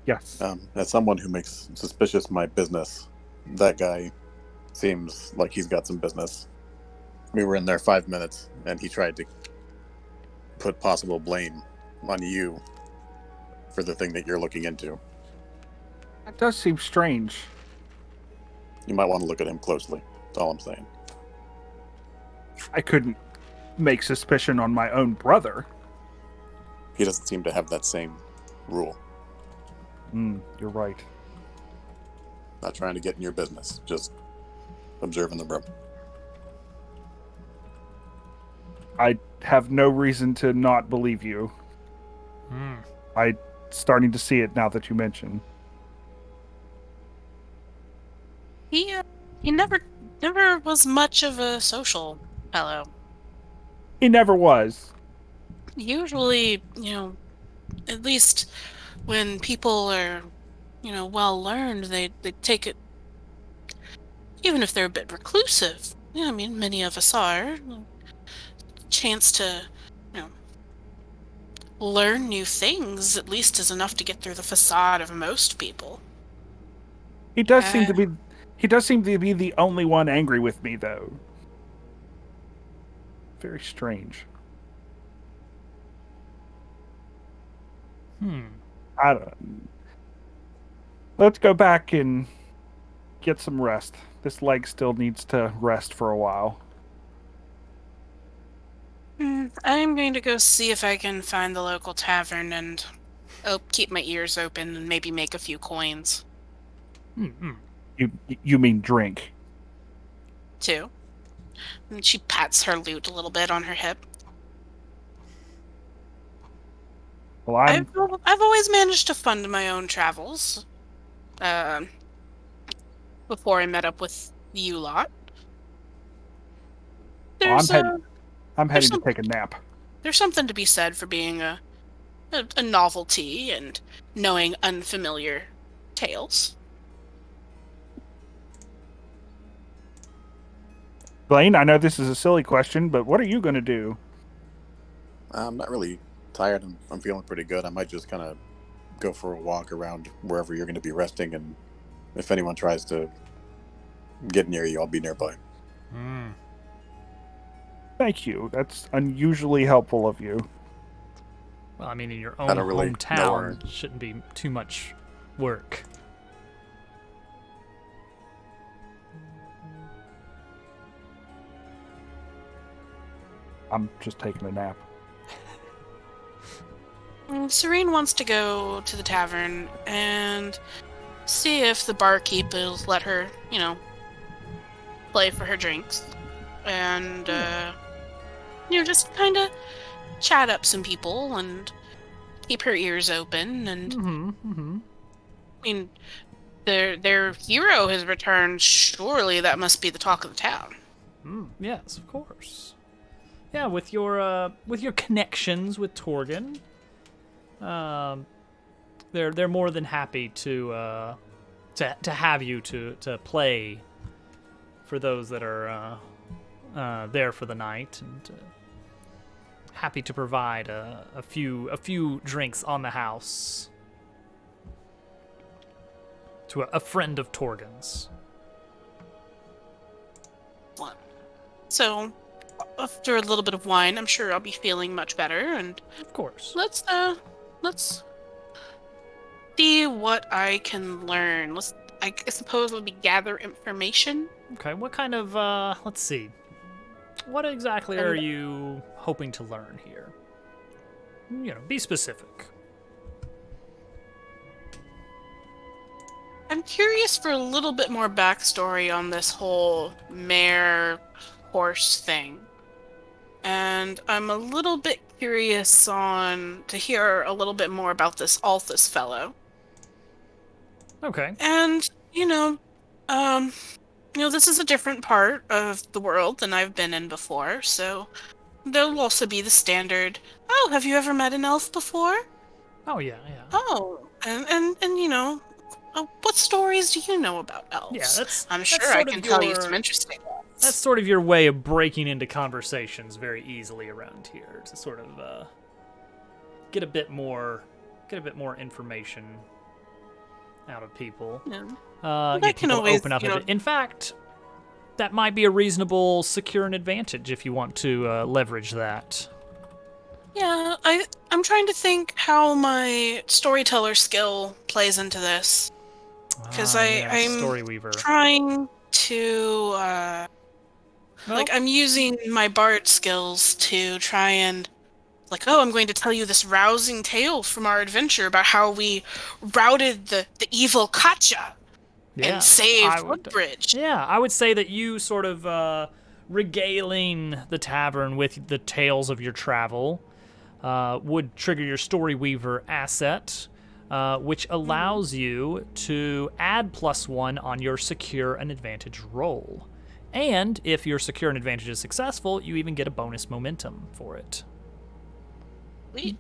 Yes. As someone who makes suspicious my business, that guy seems like he's got some business. We were in there 5 minutes, and he tried to put possible blame on you for the thing that you're looking into. That does seem strange. You might want to look at him closely. That's all I'm saying. I couldn't make suspicion on my own brother. He doesn't seem to have that same rule. You're right. Not trying to get in your business, just observing the room. I have no reason to not believe you. I'm starting to see it now that you mention. He never was much of a social fellow. He never was. Usually, at least when people are, well learned, they take it, even if they're a bit reclusive. I mean, many of us are. Chance to, learn new things at least is enough to get through the facade of most people. He does seem to be. He does seem to be the only one angry with me, though. Very strange. I don't. Let's go back and get some rest. This leg still needs to rest for a while. I'm going to go see if I can find the local tavern and keep my ears open and maybe make a few coins. You mean drink? Too. And she pats her lute a little bit on her hip. Well, I've always managed to fund my own travels. Before I met up with you lot. I'm heading to take a nap. There's something to be said for being a a novelty and knowing unfamiliar tales. Blaine, I know this is a silly question, but what are you going to do? I'm not really tired. I'm feeling pretty good. I might just kind of go for a walk around wherever you're going to be resting, and if anyone tries to get near you, I'll be nearby. Thank you. That's unusually helpful of you. Well, I mean, in your own don't really know hometown, her. shouldn't be too much work. I'm just taking a nap. Serene wants to go to the tavern and see if the barkeep will let her, play for her drinks. And, just kind of chat up some people and keep her ears open. And, I mean, their hero has returned. Surely that must be the talk of the town. Yes, of course. Yeah, with your connections with Torgen, they're more than happy to have you to play for those that are there for the night, and happy to provide a few drinks on the house to a friend of Torgen's. So, after a little bit of wine, I'm sure I'll be feeling much better, and Of course. let's see what I can learn. I suppose we'll be gather information. Okay, what kind of, let's see. What exactly are you hoping to learn here? Be specific. I'm curious for a little bit more backstory on this whole mare horse thing. And I'm a little bit curious to hear a little bit more about this Althus fellow. Okay. And, this is a different part of the world than I've been in before, so there'll also be the standard, oh, have you ever met an elf before? Oh, yeah. Oh, and what stories do you know about elves? Yeah, I'm sure I can tell you some interesting ones. That's sort of your way of breaking into conversations very easily around here, to sort of get a bit more information out of people. Yeah. Get can people always, open up a bit. In fact, that might be a reasonable secure an advantage if you want to leverage that. Yeah, I'm trying to think how my storyteller skill plays into this. Because I'm Storyweaver. trying to, I'm using my bard skills to try and, I'm going to tell you this rousing tale from our adventure about how we routed the evil Katja and saved Mornbridge. Yeah, I would say that you sort of regaling the tavern with the tales of your travel would trigger your Storyweaver asset, which allows you to add +1 on your Secure an Advantage roll. And if your Secure an Advantage is successful, you even get a bonus momentum for it. Sweet.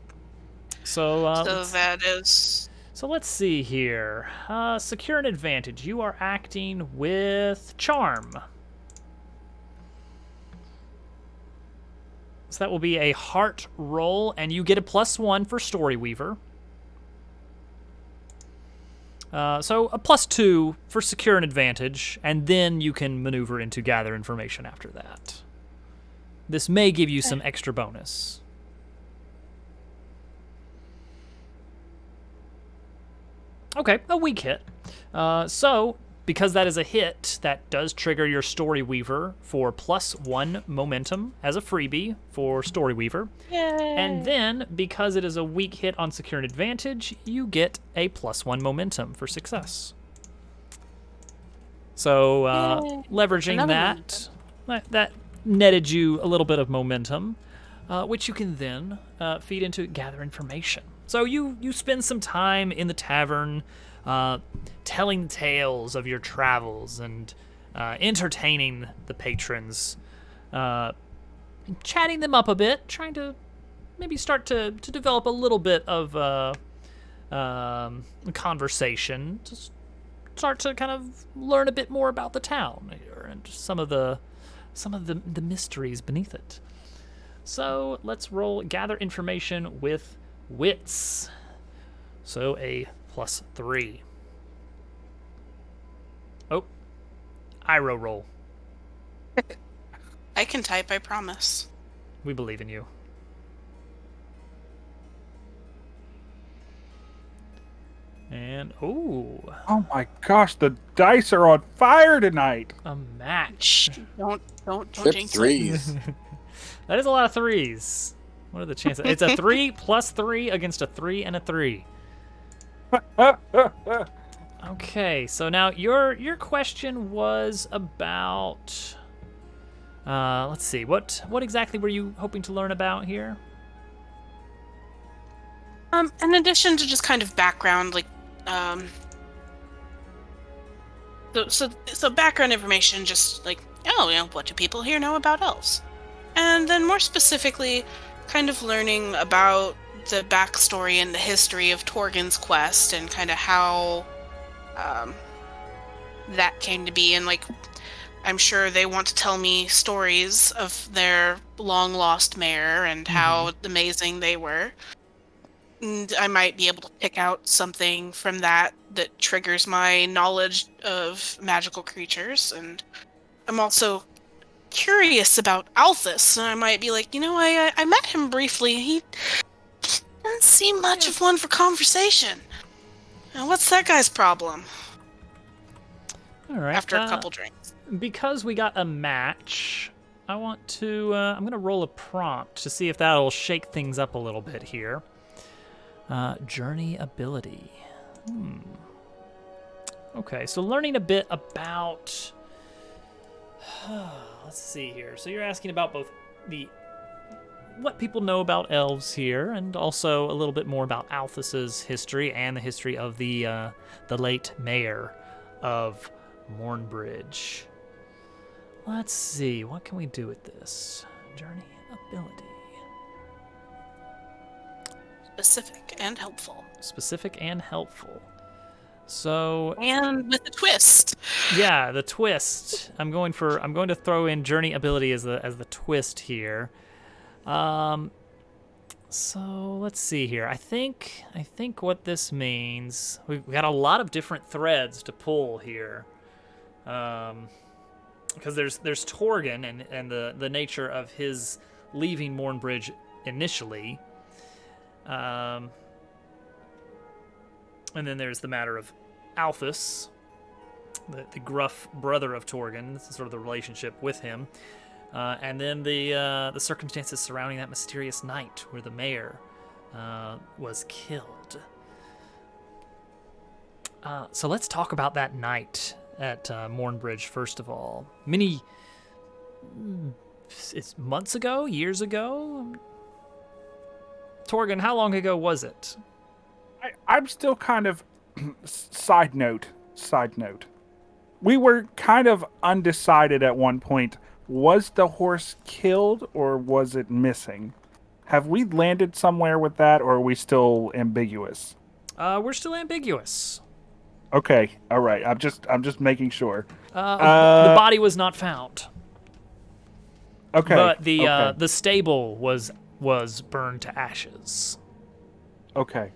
So that is... So let's see here. Secure an Advantage. You are acting with Charm. So that will be a heart roll, and you get a +1 for Storyweaver. So a +2 for Secure an Advantage, and then you can maneuver into Gather Information after that. This may give you some extra bonus. Okay, a weak hit. So, because that is a hit, that does trigger your Storyweaver for +1 momentum as a freebie for Storyweaver. Yay. And then, because it is a weak hit on Secure an Advantage, you get a +1 momentum for success. So, leveraging that netted you a little bit of momentum, which you can then feed into Gather Information. So you spend some time in the tavern telling tales of your travels and entertaining the patrons, chatting them up a bit, trying to maybe start to develop a little bit of conversation. Just start to kind of learn a bit more about the town here and some of the mysteries beneath it. So let's roll gather information with wits. So a +3. Oh, Iro roll. I can type, I promise. We believe in you. And oh, my gosh, the dice are on fire tonight. a match. Don't Trip jinx it. 3s. That is a lot of 3s. What are the chances? It's a 3 plus 3 against a 3 and a 3. Okay, so now your question was about. Let's see. What exactly were you hoping to learn about here? In addition to just kind of background, like, so background information, just like, what do people here know about elves? And then more specifically, kind of learning about the backstory and the history of Torgen's quest and kind of how that came to be. And, like, I'm sure they want to tell me stories of their long-lost mayor and how amazing they were. And I might be able to pick out something from that triggers my knowledge of magical creatures. And I'm also curious about Althus, and I might be like, I met him briefly. He doesn't seem much of one for conversation. Now, what's that guy's problem? All right. After a couple drinks. Because we got a match, I want to. I'm gonna roll a prompt to see if that'll shake things up a little bit here. Journey ability. Okay, so learning a bit about. Let's see here. So you're asking about both what people know about elves here, and also a little bit more about Althus's history and the history of the late mayor of Mornbridge. Let's see. What can we do with this? Journey ability. Specific and helpful. Specific and helpful. So and with a twist. Yeah, the twist. I'm going to throw in journey ability as the twist here. So let's see here. I think what this means, we got a lot of different threads to pull here. Because there's Torgen and the nature of his leaving Mornbridge initially. And then there's the matter of Althus, the gruff brother of Torgen, sort of the relationship with him. And then the circumstances surrounding that mysterious night where the mayor was killed. So let's talk about that night at Mornbridge, first of all. It's months ago, years ago? Torgen, how long ago was it? I'm still kind of side note. We were kind of undecided at one point. Was the horse killed or was it missing? Have we landed somewhere with that, or are we still ambiguous? We're still ambiguous. Okay, all right. I'm just making sure. The body was not found. Okay. But the stable was burned to ashes. Okay.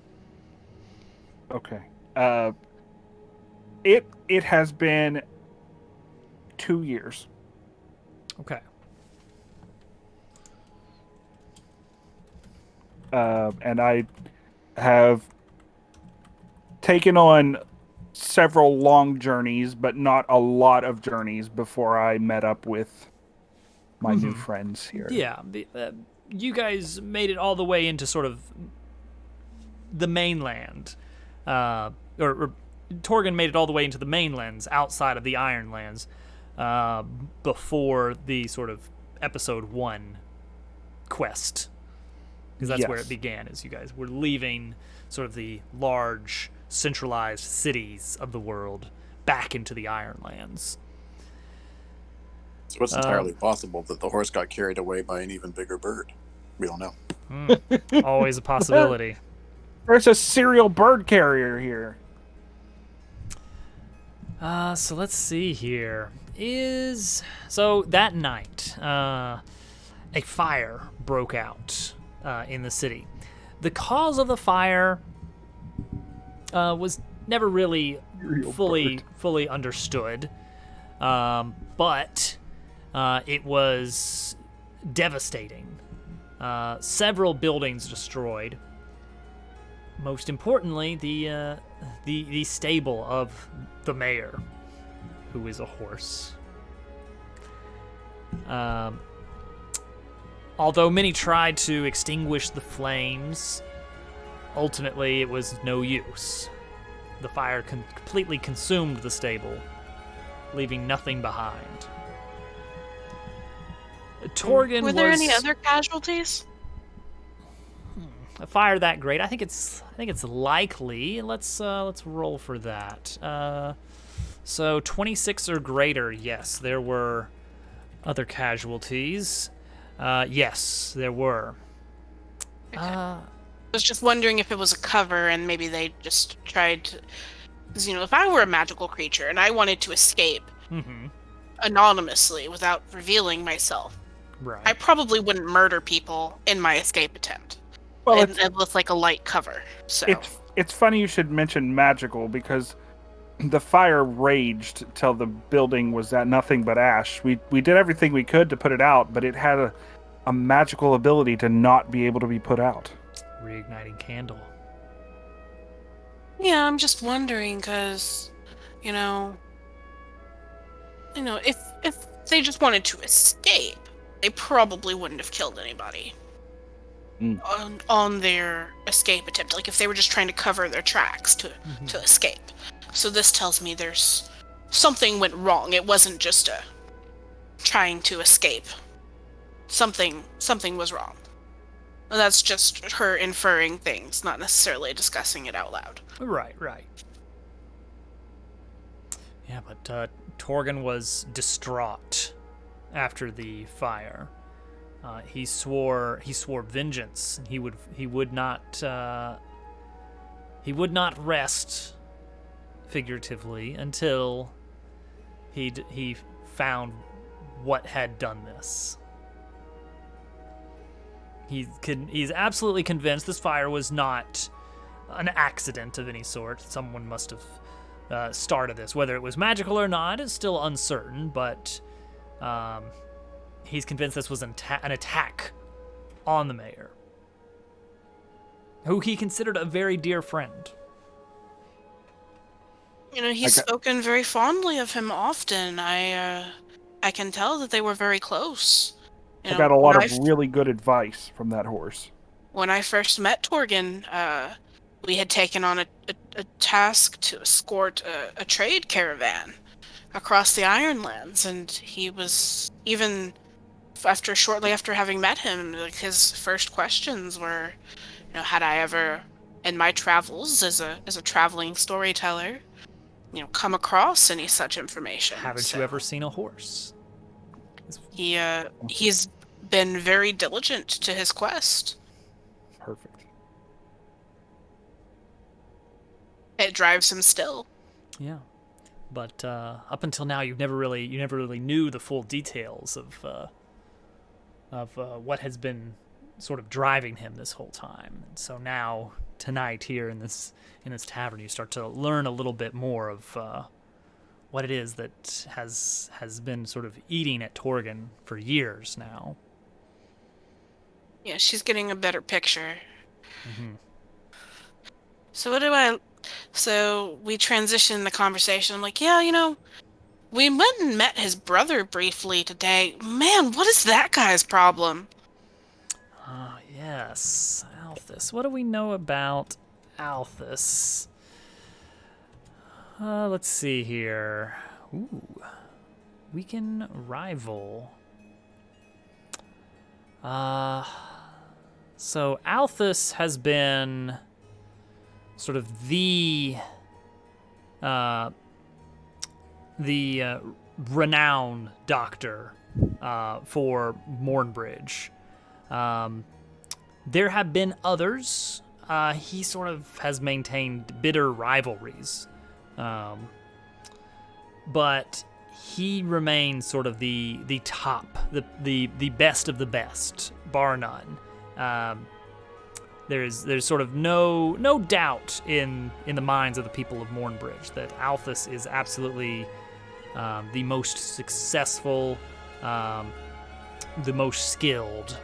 It has been 2 years. Okay. And I have taken on several long journeys, but not a lot of journeys before I met up with my new friends here. Yeah, you guys made it all the way into sort of the mainland, or Torgen made it all the way into the mainlands outside of the Ironlands before the sort of episode 1 quest, because that's where it began, as you guys were leaving sort of the large centralized cities of the world back into the Ironlands. So it's entirely possible that the horse got carried away by an even bigger bird. We don't know. Always a possibility. There's a serial bird carrier here. So let's see here. So that night, a fire broke out in the city. The cause of the fire was never really fully understood, but it was devastating. Several buildings destroyed. Most importantly, the stable of the mayor, who is a horse. Although many tried to extinguish the flames, ultimately it was no use. The fire completely consumed the stable, leaving nothing behind. Torgan Were there any other casualties? A fire that great? I think it's likely. Let's roll for that. So 26 or greater. Yes, there were other casualties. Yes, there were. Okay. I was just wondering if it was a cover and maybe they just tried to... Because, if I were a magical creature and I wanted to escape anonymously without revealing myself, right, I probably wouldn't murder people in my escape attempt. Well, and with like a light cover. So it's funny you should mention magical, because the fire raged till the building was at nothing but ash. We did everything we could to put it out, but it had a magical ability to not be able to be put out. Reigniting candle. Yeah, I'm just wondering because, if they just wanted to escape, they probably wouldn't have killed anybody on their escape attempt. Like if they were just trying to cover their tracks to escape. So this tells me there's something went wrong. It wasn't just a trying to escape. Something was wrong. And that's just her inferring things, not necessarily discussing it out loud. Right. Yeah, but Torgan was distraught after the fire. He swore vengeance. He would not rest, figuratively, until he found what had done this. He's absolutely convinced this fire was not an accident of any sort. Someone must have started this. Whether it was magical or not is still uncertain, but he's convinced this was an attack on the mayor, who he considered a very dear friend. He's spoken very fondly of him often. I can tell that they were very close. I got a lot of really good advice from that horse. When I first met Torgan, we had taken on a task to escort a trade caravan across the Ironlands, and he was, even shortly after having met him, like his first questions were, had I ever, in my travels as a traveling storyteller, come across any such information? Haven't you ever seen a horse? He's been very diligent to his quest. Perfect. It drives him still. Yeah, but up until now, you never really knew the full details of what has been sort of driving him this whole time. And so now, tonight, here in this tavern, you start to learn a little bit more of what it is that has been sort of eating at Torgan for years now. Yeah, she's getting a better picture. So So we transitioned the conversation. I'm like, yeah, we went and met his brother briefly today. Man, what is that guy's problem? Yes, Althus. What do we know about Althus? Let's see here. Ooh, we can rival. So Althus has been sort of the renowned doctor for Mornbridge. There have been others. He sort of has maintained bitter rivalries. But he remains sort of the top, the best of the best, bar none. There's sort of no doubt in the minds of the people of Mornbridge that Alphys is absolutely the most successful, the most skilled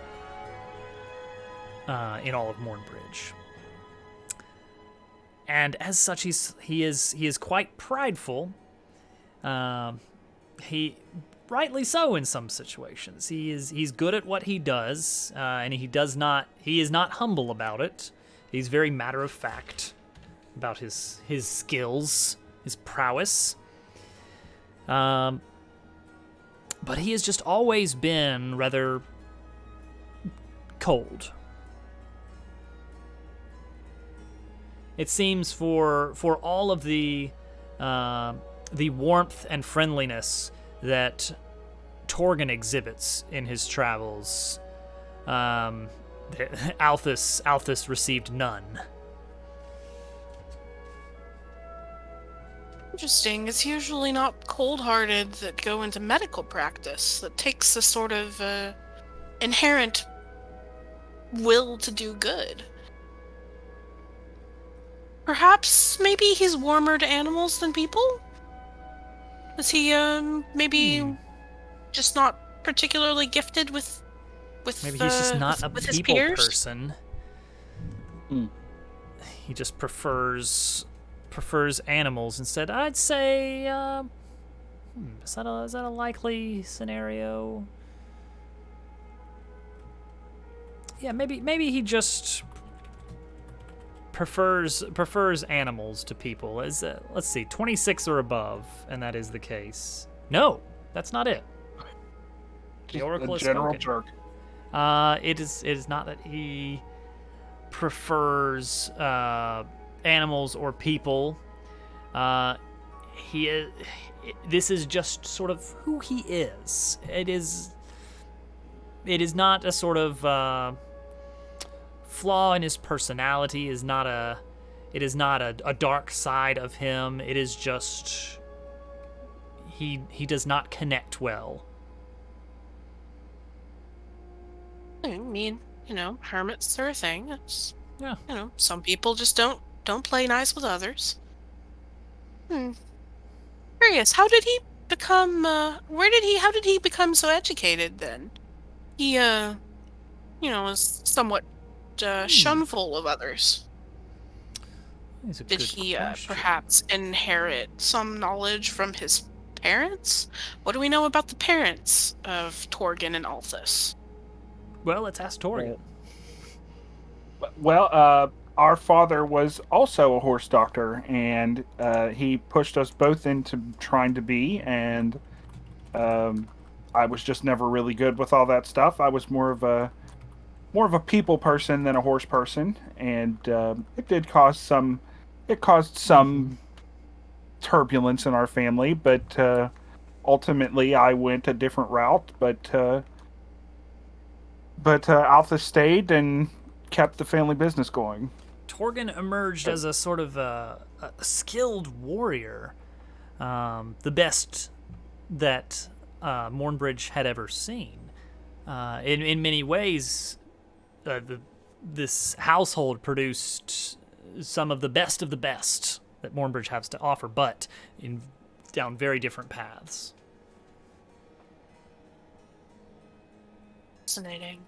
in all of Mornbridge. And as such, he is quite prideful. He rightly so in some situations. He's good at what he does, and he is not humble about it. He's very matter of fact about his skills, his prowess. But he has just always been rather cold. It seems for all of the warmth and friendliness that Torgon exhibits in his travels, Alphys received none. Interesting. It's usually not cold-hearted that go into medical practice. That takes a sort of inherent will to do good. Perhaps maybe he's warmer to animals than people? Is he maybe just not particularly gifted with maybe he's just not a with his people peers? person. He just prefers animals instead. I'd say is that a likely scenario? Yeah, maybe he just prefers animals to people. Let's see, 26 or above, and that is the case. No, that's not it. The oracle a has general spoken. jerk. It is not that he prefers animals or people. This is just sort of who he is. It is not a sort of flaw in his personality. It is not a dark side of him. It is just he does not connect well. I mean, hermits are a thing. It's, Yeah. some people just don't play nice with others. Curious, how did he become, how did he become so educated then? He, was somewhat, shunful of others. It's a Did good he, question. perhaps inherit some knowledge from his parents? What do we know about the parents of Torgon and Alphys? Well, let's ask Torgon. Well, our father was also a horse doctor, and he pushed us both into trying to be, and I was just never really good with all that stuff. I was more of a people person than a horse person, and it caused some turbulence in our family, but ultimately I went a different route. But Alpha stayed and kept the family business going. Torgon emerged as a sort of a skilled warrior, the best that Mornbridge had ever seen. In many ways, this household produced some of the best that Mornbridge has to offer, but down very different paths. Fascinating.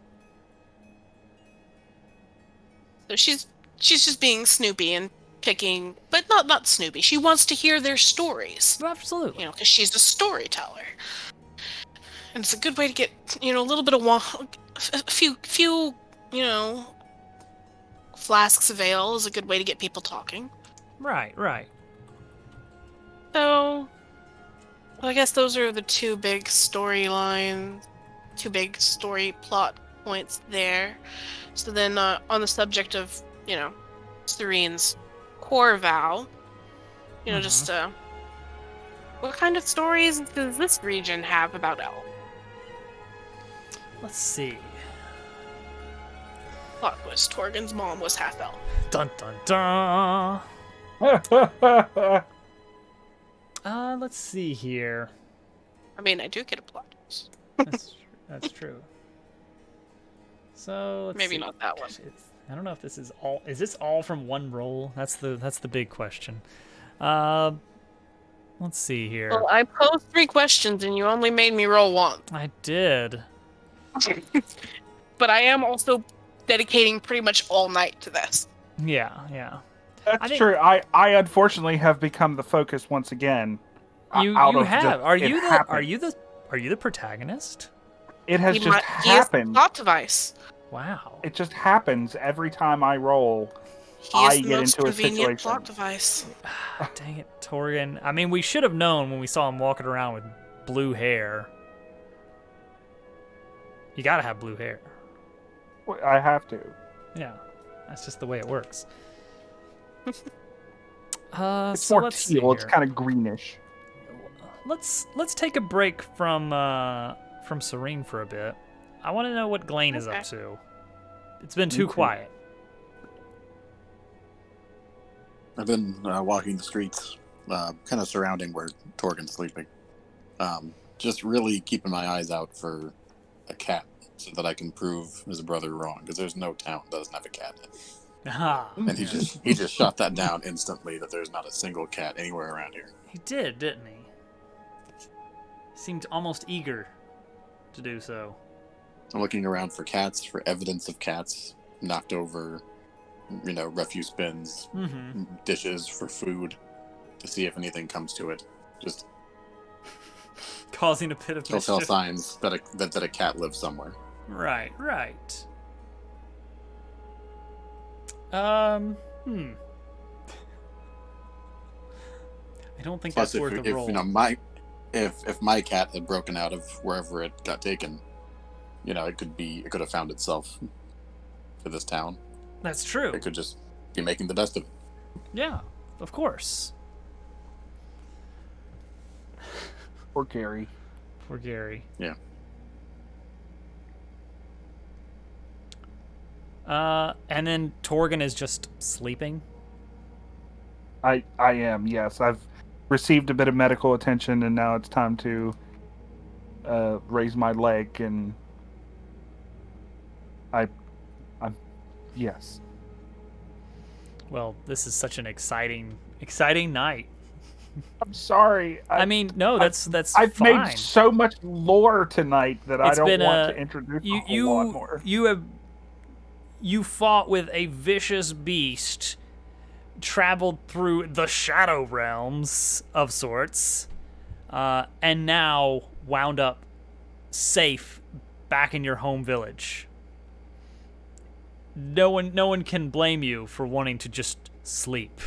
So she's just being Snoopy and picking, but not Snoopy. She wants to hear their stories. Absolutely. Because she's a storyteller, and it's a good way to get a little bit of a few flasks of ale is a good way to get people talking. Right. So, I guess those are the two big story plot points there. So then, on the subject of, Serene's core vow, just, what kind of stories does this region have about elves? Let's see. Plot twist: Torgen's mom was half elf. Dun dun dun. Let's see here. I mean, I do get a plot twist. That's true. So let's Maybe see. not that one. Gosh, I don't know if this is all. Is this all from one roll? That's the big question. Let's see here. Well, I posed 3 questions and you only made me roll 1. I did. But I am also dedicating pretty much all night to this. Yeah. That's true. I unfortunately have become the focus once again. You have. Are you the protagonist? It has just He is the happened. plot device. Wow. It just happens every time I roll. He is I the get most into a convenient situation. plot device. Dang it, Torgen. I mean, we should have known when we saw him walking around with blue hair. You gotta have blue hair. I have to. Yeah, that's just the way it works. It's So more let's see teal. It's here. kind of greenish. Let's take a break from Serene for a bit. I want to know what Glane is up to. It's been too quiet. I've been walking the streets, kind of surrounding where Torgen's sleeping. Just really keeping my eyes out for a cat so that I can prove his brother wrong, because there's no town that doesn't have a cat. Ah, And he just shot that down instantly, that there's not a single cat anywhere around here. he did, didn't he? Seemed almost eager to do so. I'm looking around for cats, for evidence of cats, knocked over, refuse bins, Mm-hmm. dishes for food, to see if anything comes to it. Just Causing a bit of telltale mischief. signs that a cat lives somewhere. Right. I don't think Plus, that's worth a roll. if my cat had broken out of wherever it got taken, it could have found itself to this town. That's true. It could just be making the best of it. Yeah, of course. Or Gary. Poor Gary. Yeah. And then Torgen is just sleeping. I am, yes. I've received a bit of medical attention, and now it's time to raise my leg, and I'm yes. Well, this is such an exciting night. I'm sorry. I mean, no, that's I've fine. made so much lore tonight that I It's don't been want to introduce a whole lot more. You fought with a vicious beast, traveled through the shadow realms of sorts, and now wound up safe back in your home village. No one can blame you for wanting to just sleep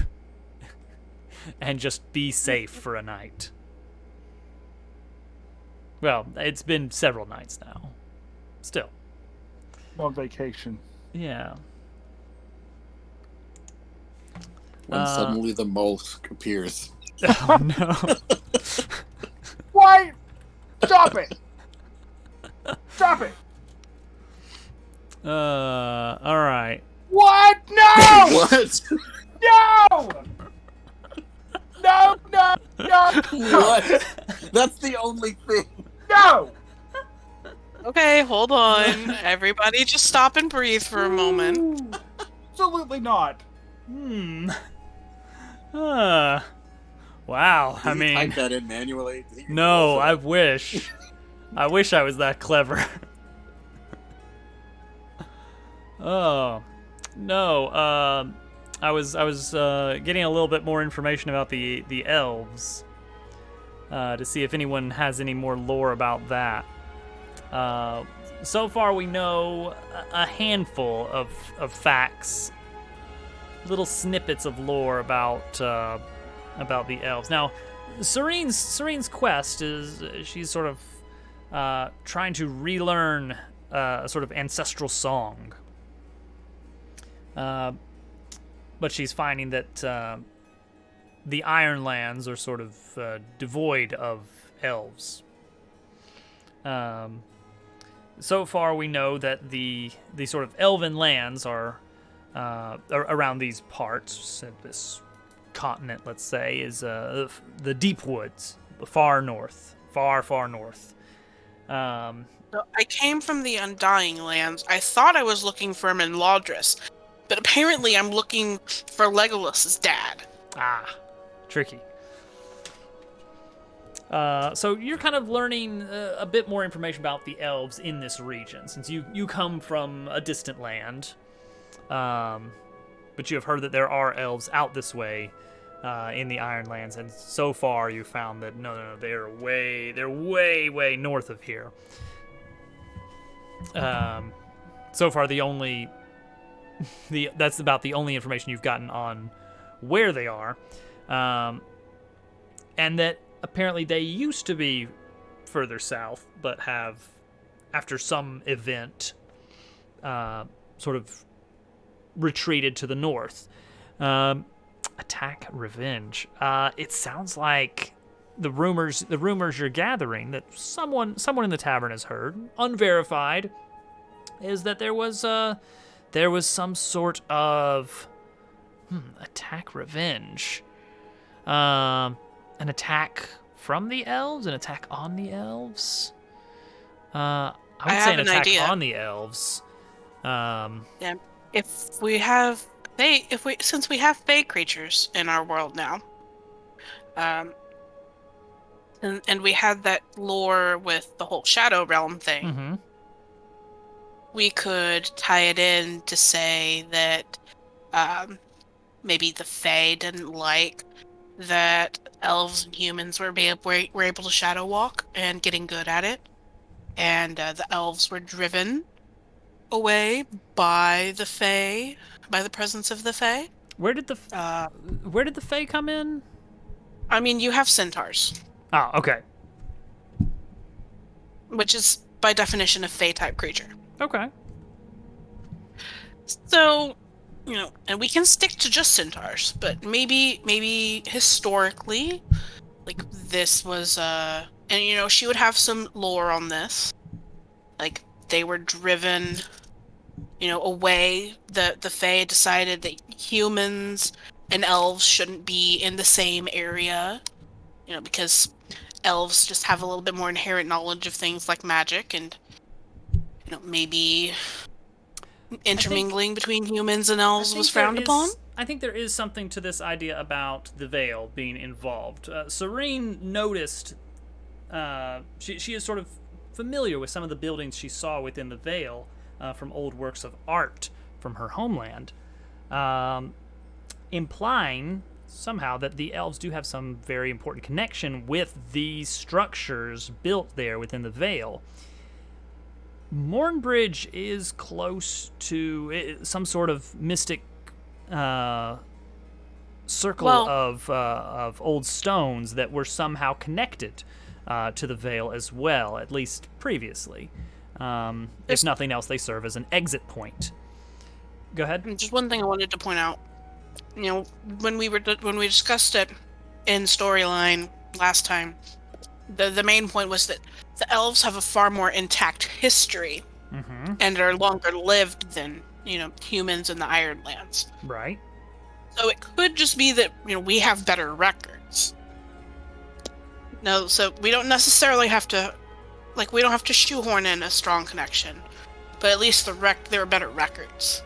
and just be safe for a night. Well, it's been several nights now. Still. On vacation. Yeah. When suddenly the mollusk appears. Oh no. Why? Stop it! Stop it! All right. What? No! What? No! No! No! No! What? That's the only thing. No! Okay, hold on. Everybody just stop and breathe for a moment. Absolutely not. Wow. I Did he mean, type that in manually? no, I wish. I wish I was that clever. Oh, no. I was getting a little bit more information about the elves to see if anyone has any more lore about that. So far, we know a handful of facts, little snippets of lore about the elves. Now, Serene's quest is she's sort of trying to relearn a sort of ancestral song. But she's finding that the Ironlands are sort of devoid of elves. so far we know that the sort of elven lands are around these parts. This continent, let's say, is the deep woods, far north, far north. So I came from the Undying Lands. I thought I was looking for him in Laudris, but apparently I'm looking for Legolas's dad. Ah, tricky. So you're kind of learning a bit more information about the elves in this region, since you come from a distant land. But you have heard that there are elves out this way in the Ironlands, and so far you found that no, they're way north of here. So far that's about the only information you've gotten on where they are, and that apparently they used to be further south, but have, after some event, sort of retreated to the north. Attack revenge. It sounds like the rumors you're gathering that someone in the tavern has heard, unverified, is that there was some sort of attack revenge. An attack from the elves, an attack on the elves. I would say an attack on the elves. Yeah, since we have Fey creatures in our world now, and we had that lore with the whole Shadow Realm thing, Mm-hmm. we could tie it in to say that maybe the Fae didn't like that elves and humans were able to shadow walk and getting good at it, and the elves were driven away by the Fae, by the presence of the Fae. Where did the Fae come in? I mean, you have centaurs, Oh, okay. which is by definition a Fae type creature. Okay. So, and we can stick to just centaurs, but maybe historically, like this was and she would have some lore on this. Like they were driven, away. The Fae decided that humans and elves shouldn't be in the same area, because elves just have a little bit more inherent knowledge of things like magic, and maybe intermingling between humans and elves was frowned upon. I think there is something to this idea about the Veil being involved. Serene noticed, she is sort of familiar with some of the buildings she saw within the Veil from old works of art from her homeland, implying somehow that the elves do have some very important connection with these structures built there within the Veil. Mornbridge is close to some sort of mystic circle of old stones that were somehow connected to the Veil as well, at least previously. If nothing else, they serve as an exit point. Go ahead. Just one thing I wanted to point out. When we discussed it in storyline last time, the main point was that the elves have a far more intact history, Mm-hmm. and are longer lived than humans in the Ironlands. Right. So it could just be that we have better records. No, so we don't necessarily have to, we don't have to shoehorn in a strong connection, but at least there are better records.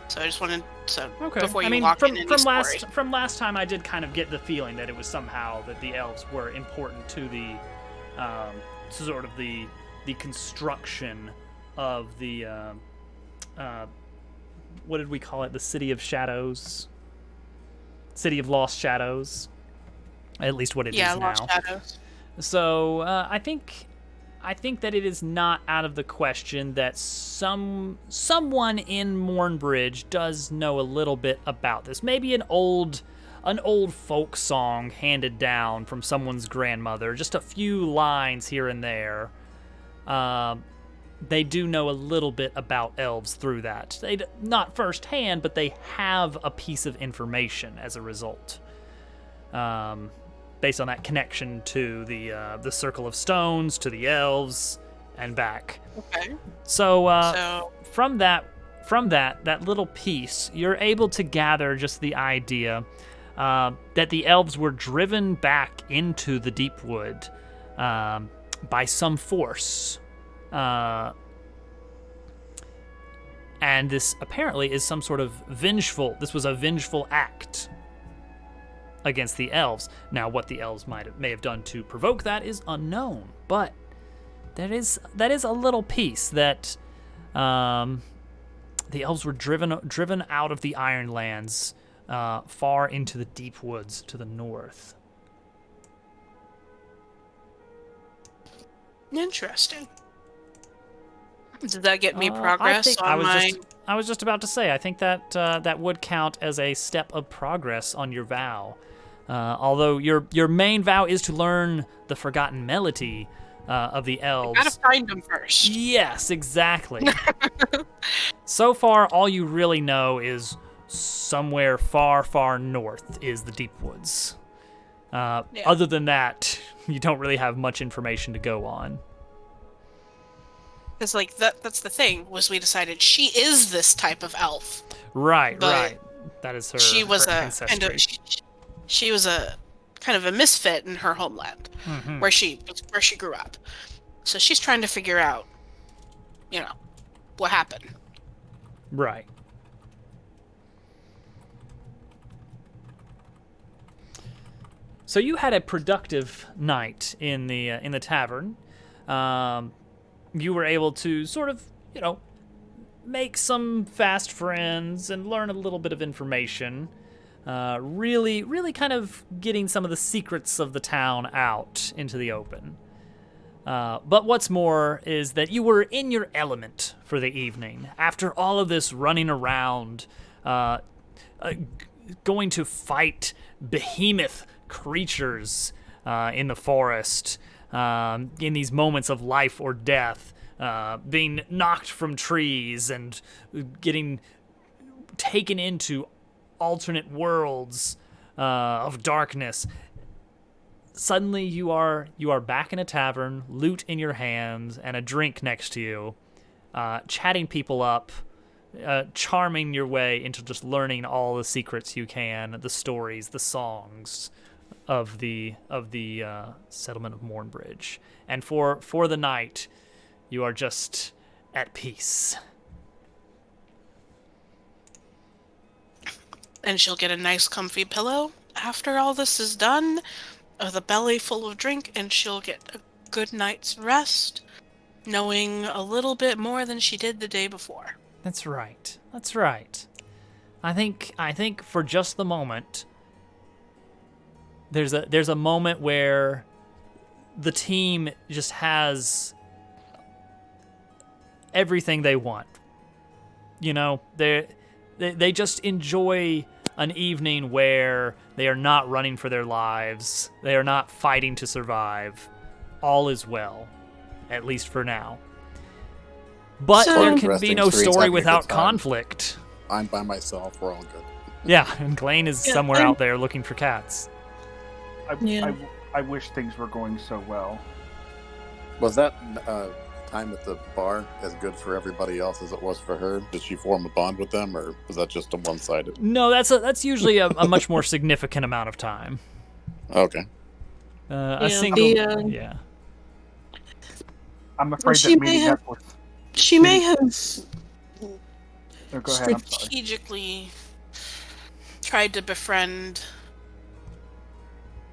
So I just wanted to before you lock in any story. From last time, I did kind of get the feeling that it was somehow that the elves were important to the sort of the construction of the what did we call it? The City of Shadows, City of Lost Shadows. At least what it is now. Yeah, Lost Shadows. So I think that it is not out of the question that someone in Mornbridge does know a little bit about this. Maybe an old folk song handed down from someone's grandmother, just a few lines here and there. They do know a little bit about elves through that. They not firsthand, but they have a piece of information as a result. Based on that connection to the Circle of Stones, to the elves, and back. Okay. So from that little piece, you're able to gather just the idea that the elves were driven back into the deep wood by some force. And this apparently is some sort of this was a vengeful act against the elves. Now, what the elves may have done to provoke that is unknown, but that is a little piece that the elves were driven out of the Ironlands far into the deep woods to the north. Interesting. Did that get me progress on I was just about to say, I think that that would count as a step of progress on your vow. Although your main vow is to learn the forgotten melody of the elves. I gotta find them first. Yes, exactly. So far, all you really know is somewhere far, far north is the deep woods. Other than that, you don't really have much information to go on. Because, like, that's the thing, was we decided she is this type of elf. Right, But right. That is her She was her a ancestry. she was a kind of a misfit in her homeland, where she grew up. So she's trying to figure out, what happened. Right. So you had a productive night in the tavern. You were able to sort of, make some fast friends and learn a little bit of information. Really, really kind of getting some of the secrets of the town out into the open. But what's more is that you were in your element for the evening. After all of this running around, going to fight behemoth creatures in the forest, in these moments of life or death, being knocked from trees and getting taken into alternate worlds of darkness. Suddenly you are back in a tavern, loot in your hands, and a drink next to you, chatting people up, charming your way into just learning all the secrets you can, the stories, the songs of the settlement of Mornbridge. And for the night, you are just at peace. And she'll get a nice comfy pillow after all this is done, with a belly full of drink, and she'll get a good night's rest, knowing a little bit more than she did the day before. That's right. That's right. I think for just the moment, there's a moment where the team just has everything they want. They just enjoy an evening where they are not running for their lives. They are not fighting to survive. All is well, at least for now. But there can be no story without conflict. I'm by myself. We're all good. Yeah, and Glane is somewhere out there looking for cats. I wish things were going so well. Was that time at the bar as good for everybody else as it was for her? Did she form a bond with them, or was that just a one-sided? No, that's usually a much more significant amount of time. Okay. A single, yeah. I'm afraid that meeting up with... She may have Oh, go ahead, I'm sorry. strategically tried to befriend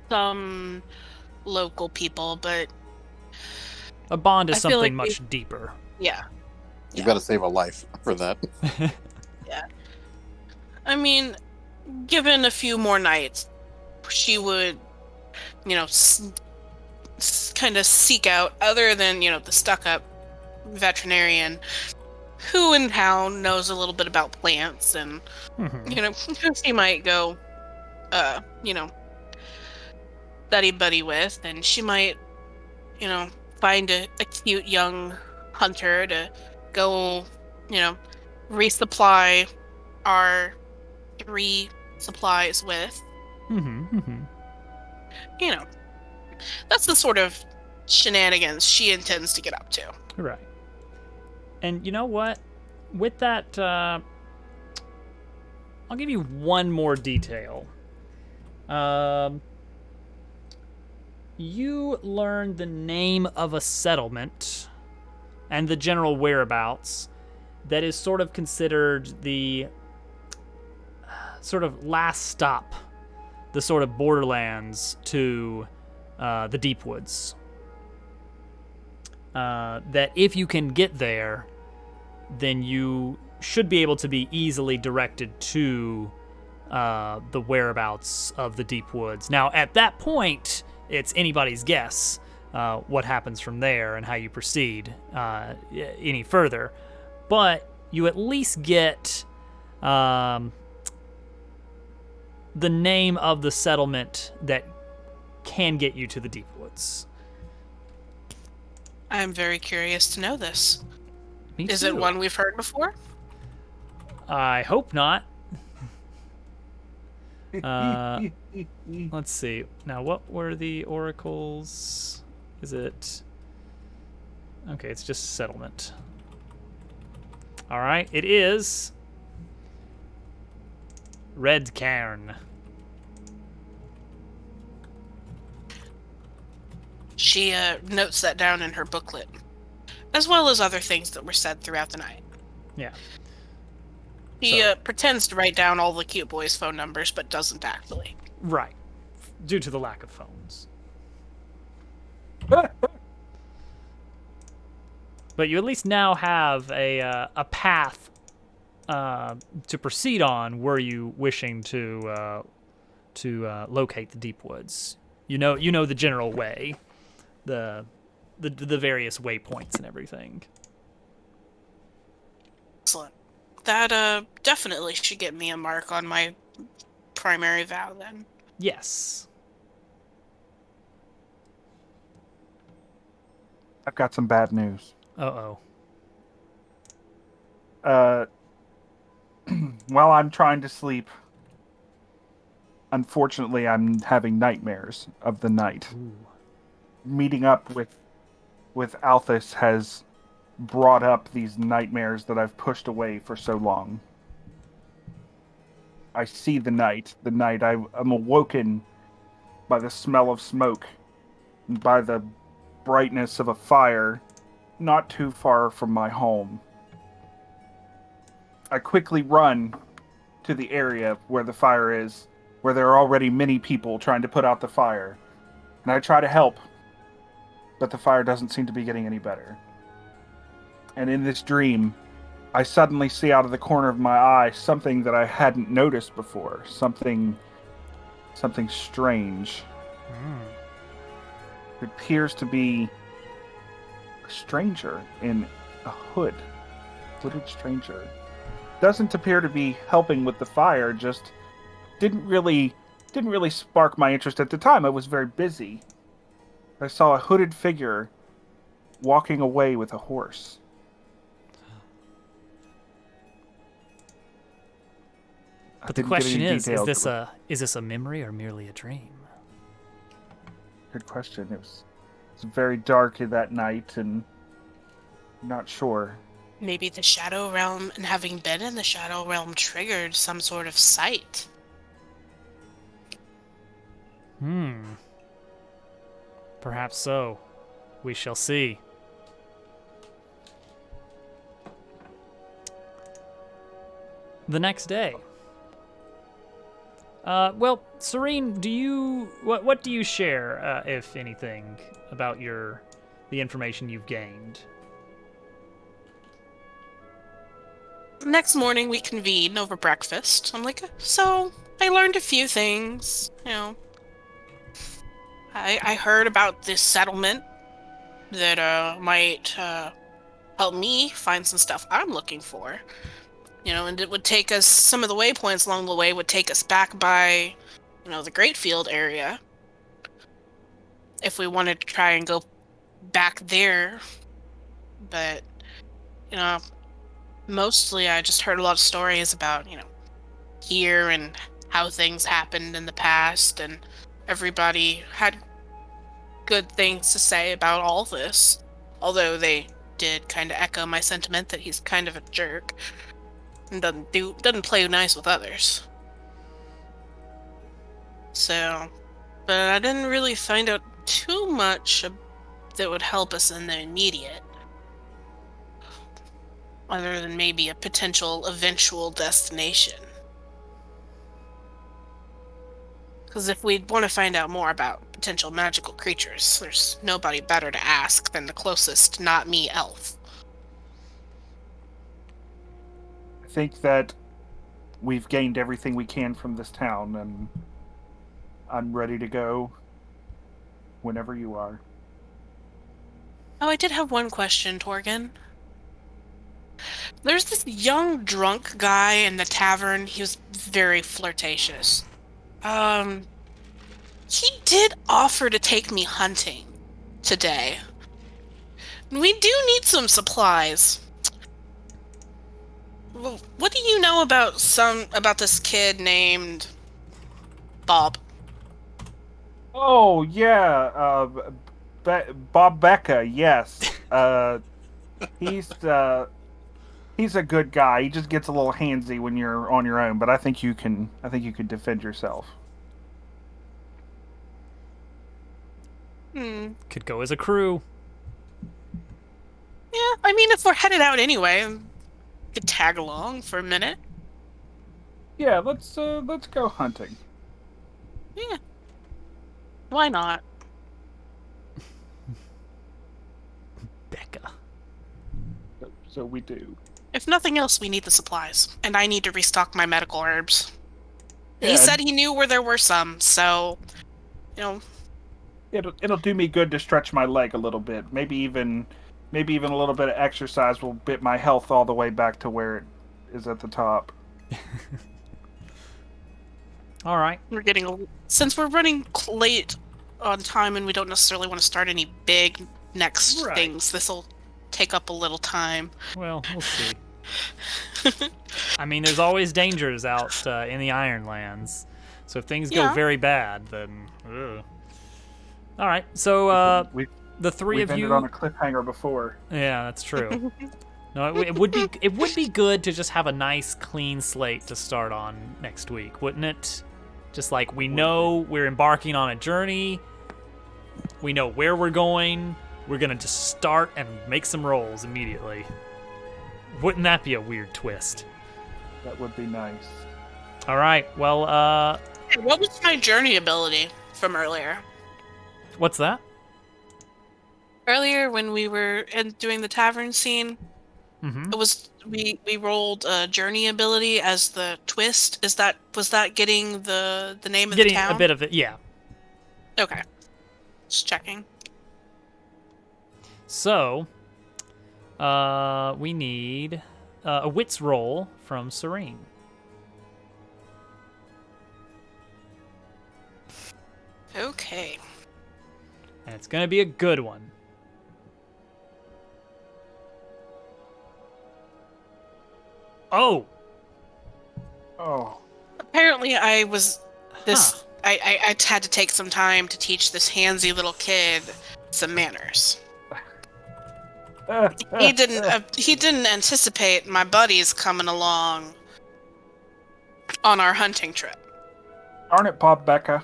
some local people, but A bond is I feel something like much deeper. yeah. You got to save a life for that. I mean, given a few more nights, she would, kind of seek out, other than, the stuck-up veterinarian who in town knows a little bit about plants, and, she might go, buddy with, and she might, find a cute young hunter to go, resupply our 3 supplies with. That's the sort of shenanigans she intends to get up to. Right. And you know what? With that, I'll give you one more detail. You learn the name of a settlement and the general whereabouts that is sort of considered the sort of last stop, the sort of borderlands to the Deep Woods. That if you can get there, then you should be able to be easily directed to the whereabouts of the Deep Woods. Now, at that point, it's anybody's guess what happens from there and how you proceed any further. But you at least get the name of the settlement that can get you to the Deep Woods. I'm very curious to know this. Me Is too. it one we've heard before? I hope not. Let's see. Now, what were the oracles? Is it... Okay, it's just settlement. All right, it is... Red Cairn. She notes that down in her booklet, as well as other things that were said throughout the night. Yeah. He So- pretends to write down all the cute boys' phone numbers, but doesn't actually. Right. Due to the lack of phones. But you at least now have a path to proceed on were you wishing to locate the Deep Woods. You know the general way, the various waypoints and everything. Excellent. That definitely should get me a mark on my primary vow then. Yes. I've got some bad news. Uh-oh. While I'm trying to sleep, unfortunately, I'm having nightmares of the night. Ooh. Meeting up with Althus has brought up these nightmares that I've pushed away for so long. I see the night. I'm awoken by the smell of smoke, and by the brightness of a fire not too far from my home. I quickly run to the area where the fire is, where there are already many people trying to put out the fire. And I try to help, but the fire doesn't seem to be getting any better. And in this dream, I suddenly see out of the corner of my eye something that I hadn't noticed before. Something strange. It appears to be a stranger in a hood. Hooded stranger. Doesn't appear to be helping with the fire, just didn't really spark my interest at the time. I was very busy. I saw a hooded figure walking away with a horse. But the question is this a memory or merely a dream? Good question. It was very dark that night, and I'm not sure. Maybe the Shadow Realm, and having been in the Shadow Realm, triggered some sort of sight. Perhaps so. We shall see. The next day. Well, Serene, what do you share, if anything, about the information you've gained? Next morning, we convene over breakfast. I'm like, so I learned a few things. I heard about this settlement that might help me find some stuff I'm looking for. And it would take us, some of the waypoints along the way would take us back by, the Greatfield area. If we wanted to try and go back there. But, mostly I just heard a lot of stories about, here and how things happened in the past, and everybody had good things to say about all this. Although they did kind of echo my sentiment that he's kind of a jerk and doesn't play nice with others. So, but I didn't really find out too much that would help us in the immediate. Other than maybe a potential eventual destination. Because if we want to find out more about potential magical creatures, there's nobody better to ask than the closest not me elf. I think that we've gained everything we can from this town, and I'm ready to go whenever you are. Oh, I did have one question, Torgen. There's this young drunk guy in the tavern. He was very flirtatious. He did offer to take me hunting today. We do need some supplies. What do you know about this kid named Bob? Oh yeah, Bob Becca. Yes, he's a good guy. He just gets a little handsy when you're on your own, but I think you can defend yourself. Could go as a crew. Yeah, I mean, if we're headed out anyway, we could tag along for a minute. Yeah, let's go hunting. Yeah. Why not? Becca. So we do. If nothing else, we need the supplies, and I need to restock my medical herbs. Yeah. He said he knew where there were some, so, you know. It'll do me good to stretch my leg a little bit. Maybe even a little bit of exercise will get my health all the way back to where it is at the top. All right. Since we're running late on time and we don't necessarily want to start any big next things, this will take up a little time. Well, we'll see. I mean, there's always dangers out in the Ironlands. So if things go very bad, then... Ugh. All right, so the three of you... We've ended on a cliffhanger before. Yeah, that's true. No, it would be good to just have a nice, clean slate to start on next week, wouldn't it? Just like we know we're embarking on a journey, we know where we're going, we're gonna just start and make some rolls immediately. Wouldn't that be a weird twist? That would be nice. All right, well, Hey, what was my journey ability from earlier? What's that? Earlier, when we were doing the tavern scene, it was we rolled a journey ability as the twist. Was that getting the name of the town? Getting a bit of it, yeah. Okay, just checking. So, we need a wits roll from Serene. Okay. And it's gonna be a good one. Oh. Apparently, I had to take some time to teach this handsy little kid some manners. He didn't anticipate my buddies coming along on our hunting trip. Darn it, Bob Becca.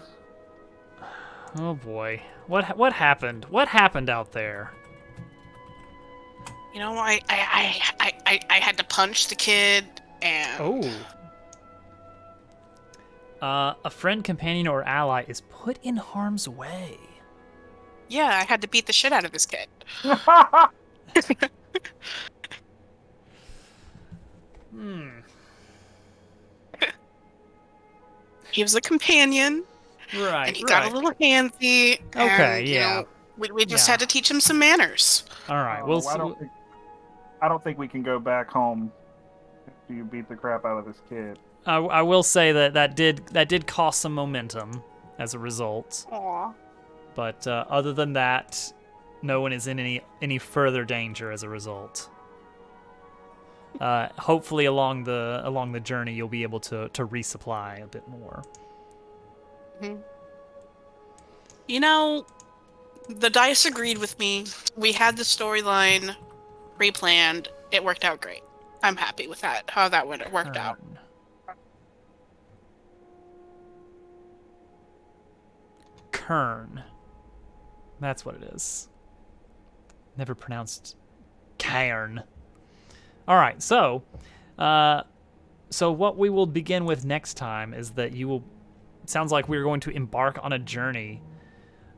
Oh boy. What happened? What happened out there? You know, I had to punch the kid and... Oh. A friend, companion, or ally is put in harm's way. Yeah, I had to beat the shit out of this kid. He was a companion. Right, and he got a little handsy. Okay, and, yeah. You know, we just had to teach him some manners. All right, I don't think we can go back home after you beat the crap out of this kid. I will say that did cost some momentum as a result. Aww. But other than that, no one is in any further danger as a result. Hopefully, along the journey, you'll be able to resupply a bit more. You know, The dice agreed with me. We had the storyline pre-planned. It worked out great. I'm happy with that. How that worked out. Kern. That's what it is. Never pronounced Cairn. All right, so what we will begin with next time is that you will. It sounds like we're going to embark on a journey,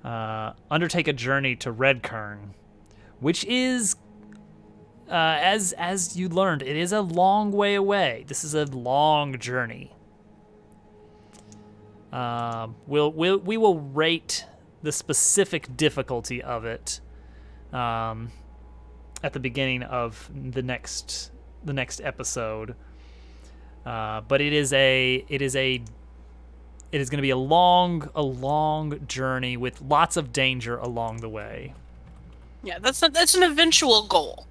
undertake a journey to Redkern, which is, as you learned, it is a long way away. This is a long journey. We will rate the specific difficulty of it at the beginning of the next episode. But it is going to be a long journey with lots of danger along the way. Yeah, that's an eventual goal.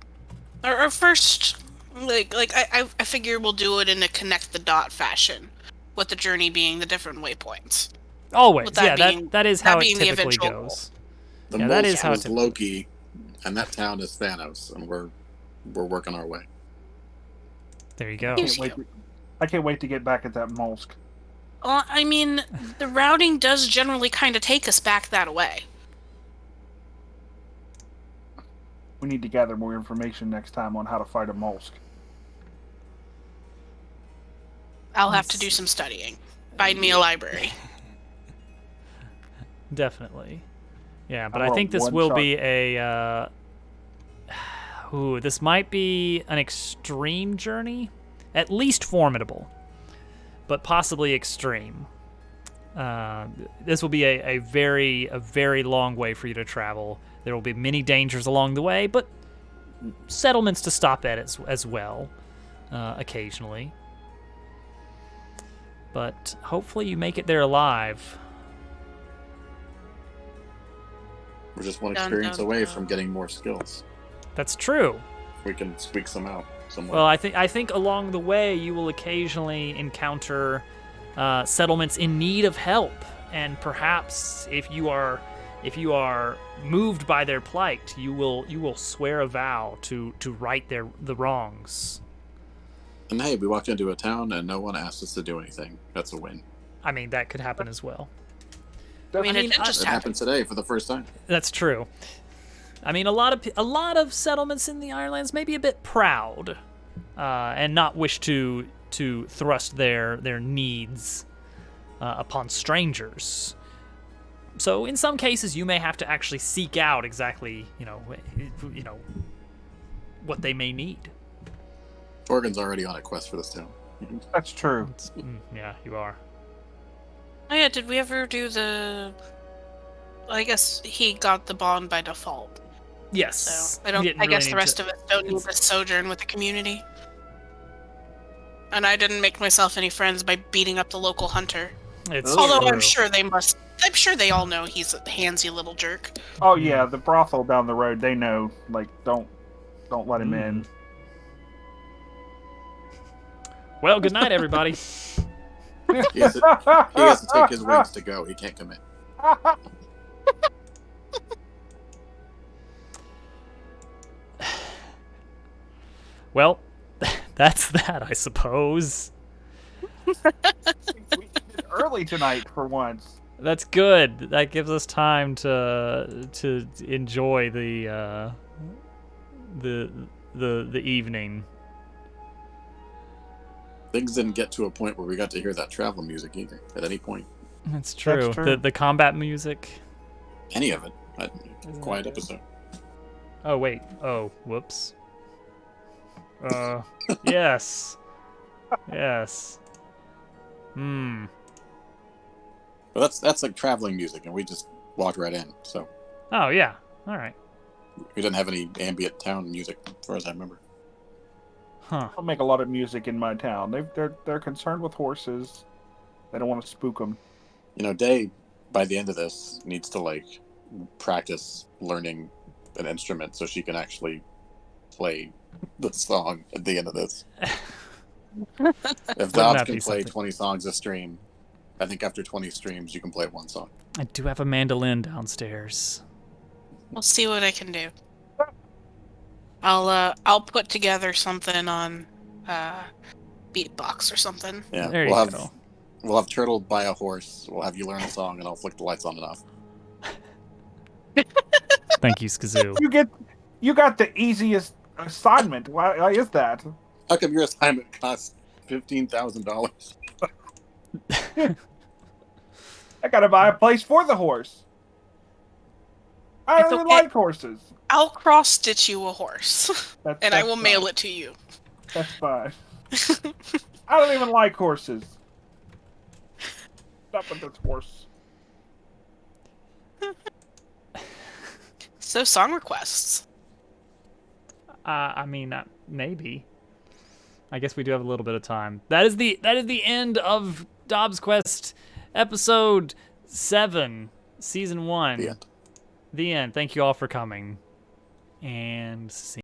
Our first, I figure we'll do it in a connect the dot fashion, with the journey being the different waypoints. Always, With that yeah. being- That is that how it being the typically eventual goes. The Yeah, that most is how was it- Loki, and that town is Thanos, and we're working our way. There you go. Here's- I can't wait to get back at that mollusk. Well, I mean, the routing does generally kind of take us back that way. We need to gather more information next time on how to fight a mollusk. I'll have to do some studying. Find me a library. Definitely. Yeah, but I I rolled think this one will shot. be a. This might be an extreme journey, at least formidable, but possibly extreme. This will be a very long way for you to travel. There will be many dangers along the way, but settlements to stop at as well, occasionally. But hopefully you make it there alive. We're just one Dun, experience dun, away dun. from getting more skills. That's true. We can squeak some out somewhere. Well, I think along the way you will occasionally encounter settlements in need of help, and perhaps if you are moved by their plight, you will swear a vow to right the wrongs. And hey, we walked into a town and no one asked us to do anything. That's a win. I mean, that could happen as well. I mean, it did just It happened today for the first time. That's true. I mean, a lot of settlements in the Ironlands may be a bit proud, and not wish to thrust their needs upon strangers. So in some cases, you may have to actually seek out exactly, what they may need. Torgan's already on a quest for this town. That's true. Yeah, you are. Oh yeah, did we ever do the... I guess he got the bond by default. Yes. So I guess the rest of us don't need to sojourn with the community. And I didn't make myself any friends by beating up the local hunter. It's Although true. I'm sure they all know he's a handsy little jerk. Oh yeah, the brothel down the road, they know. Like, don't let him in. Well, good night, everybody. He has to take his wings to go. He can't commit. Well, that's that, I suppose. We did early tonight for once. That's good. That gives us time to enjoy the evening. Things didn't get to a point where we got to hear that travel music either. At any point, That's true. That's true. The combat music. any of it. Quiet episode. Oh wait. Oh, whoops. Yes. Yes. But that's like traveling music, and we just walked right in. So Oh yeah. All right. we didn't have any ambient town music, as far as I remember. Huh. I don't make a lot of music in my town. They're concerned with horses. They don't want to spook them. You know, Day, by the end of this, needs to like practice learning an instrument so she can actually play the song at the end of this. If Dobbs that can be play something? 20 songs a stream, I think after 20 streams you can play one song. I do have a mandolin downstairs. We'll see what I can do. I'll put together something on beatbox or something. Yeah, There you go. We'll have Turtle buy a horse. We'll have you learn a song, and I'll flick the lights on and off. Thank you, Skazoo. You got the easiest assignment. Why is that? How come your assignment costs $15,000? I gotta buy a place for the horse. I It's don't even okay. like horses. I'll cross stitch you a horse, and I will fine. mail it to you. That's fine. I don't even like horses. Stop with this horse. So song requests. I mean, maybe. I guess we do have a little bit of time. That is the end of DobbsQuest episode 7, season 1. The end. The end. Thank you all for coming. And see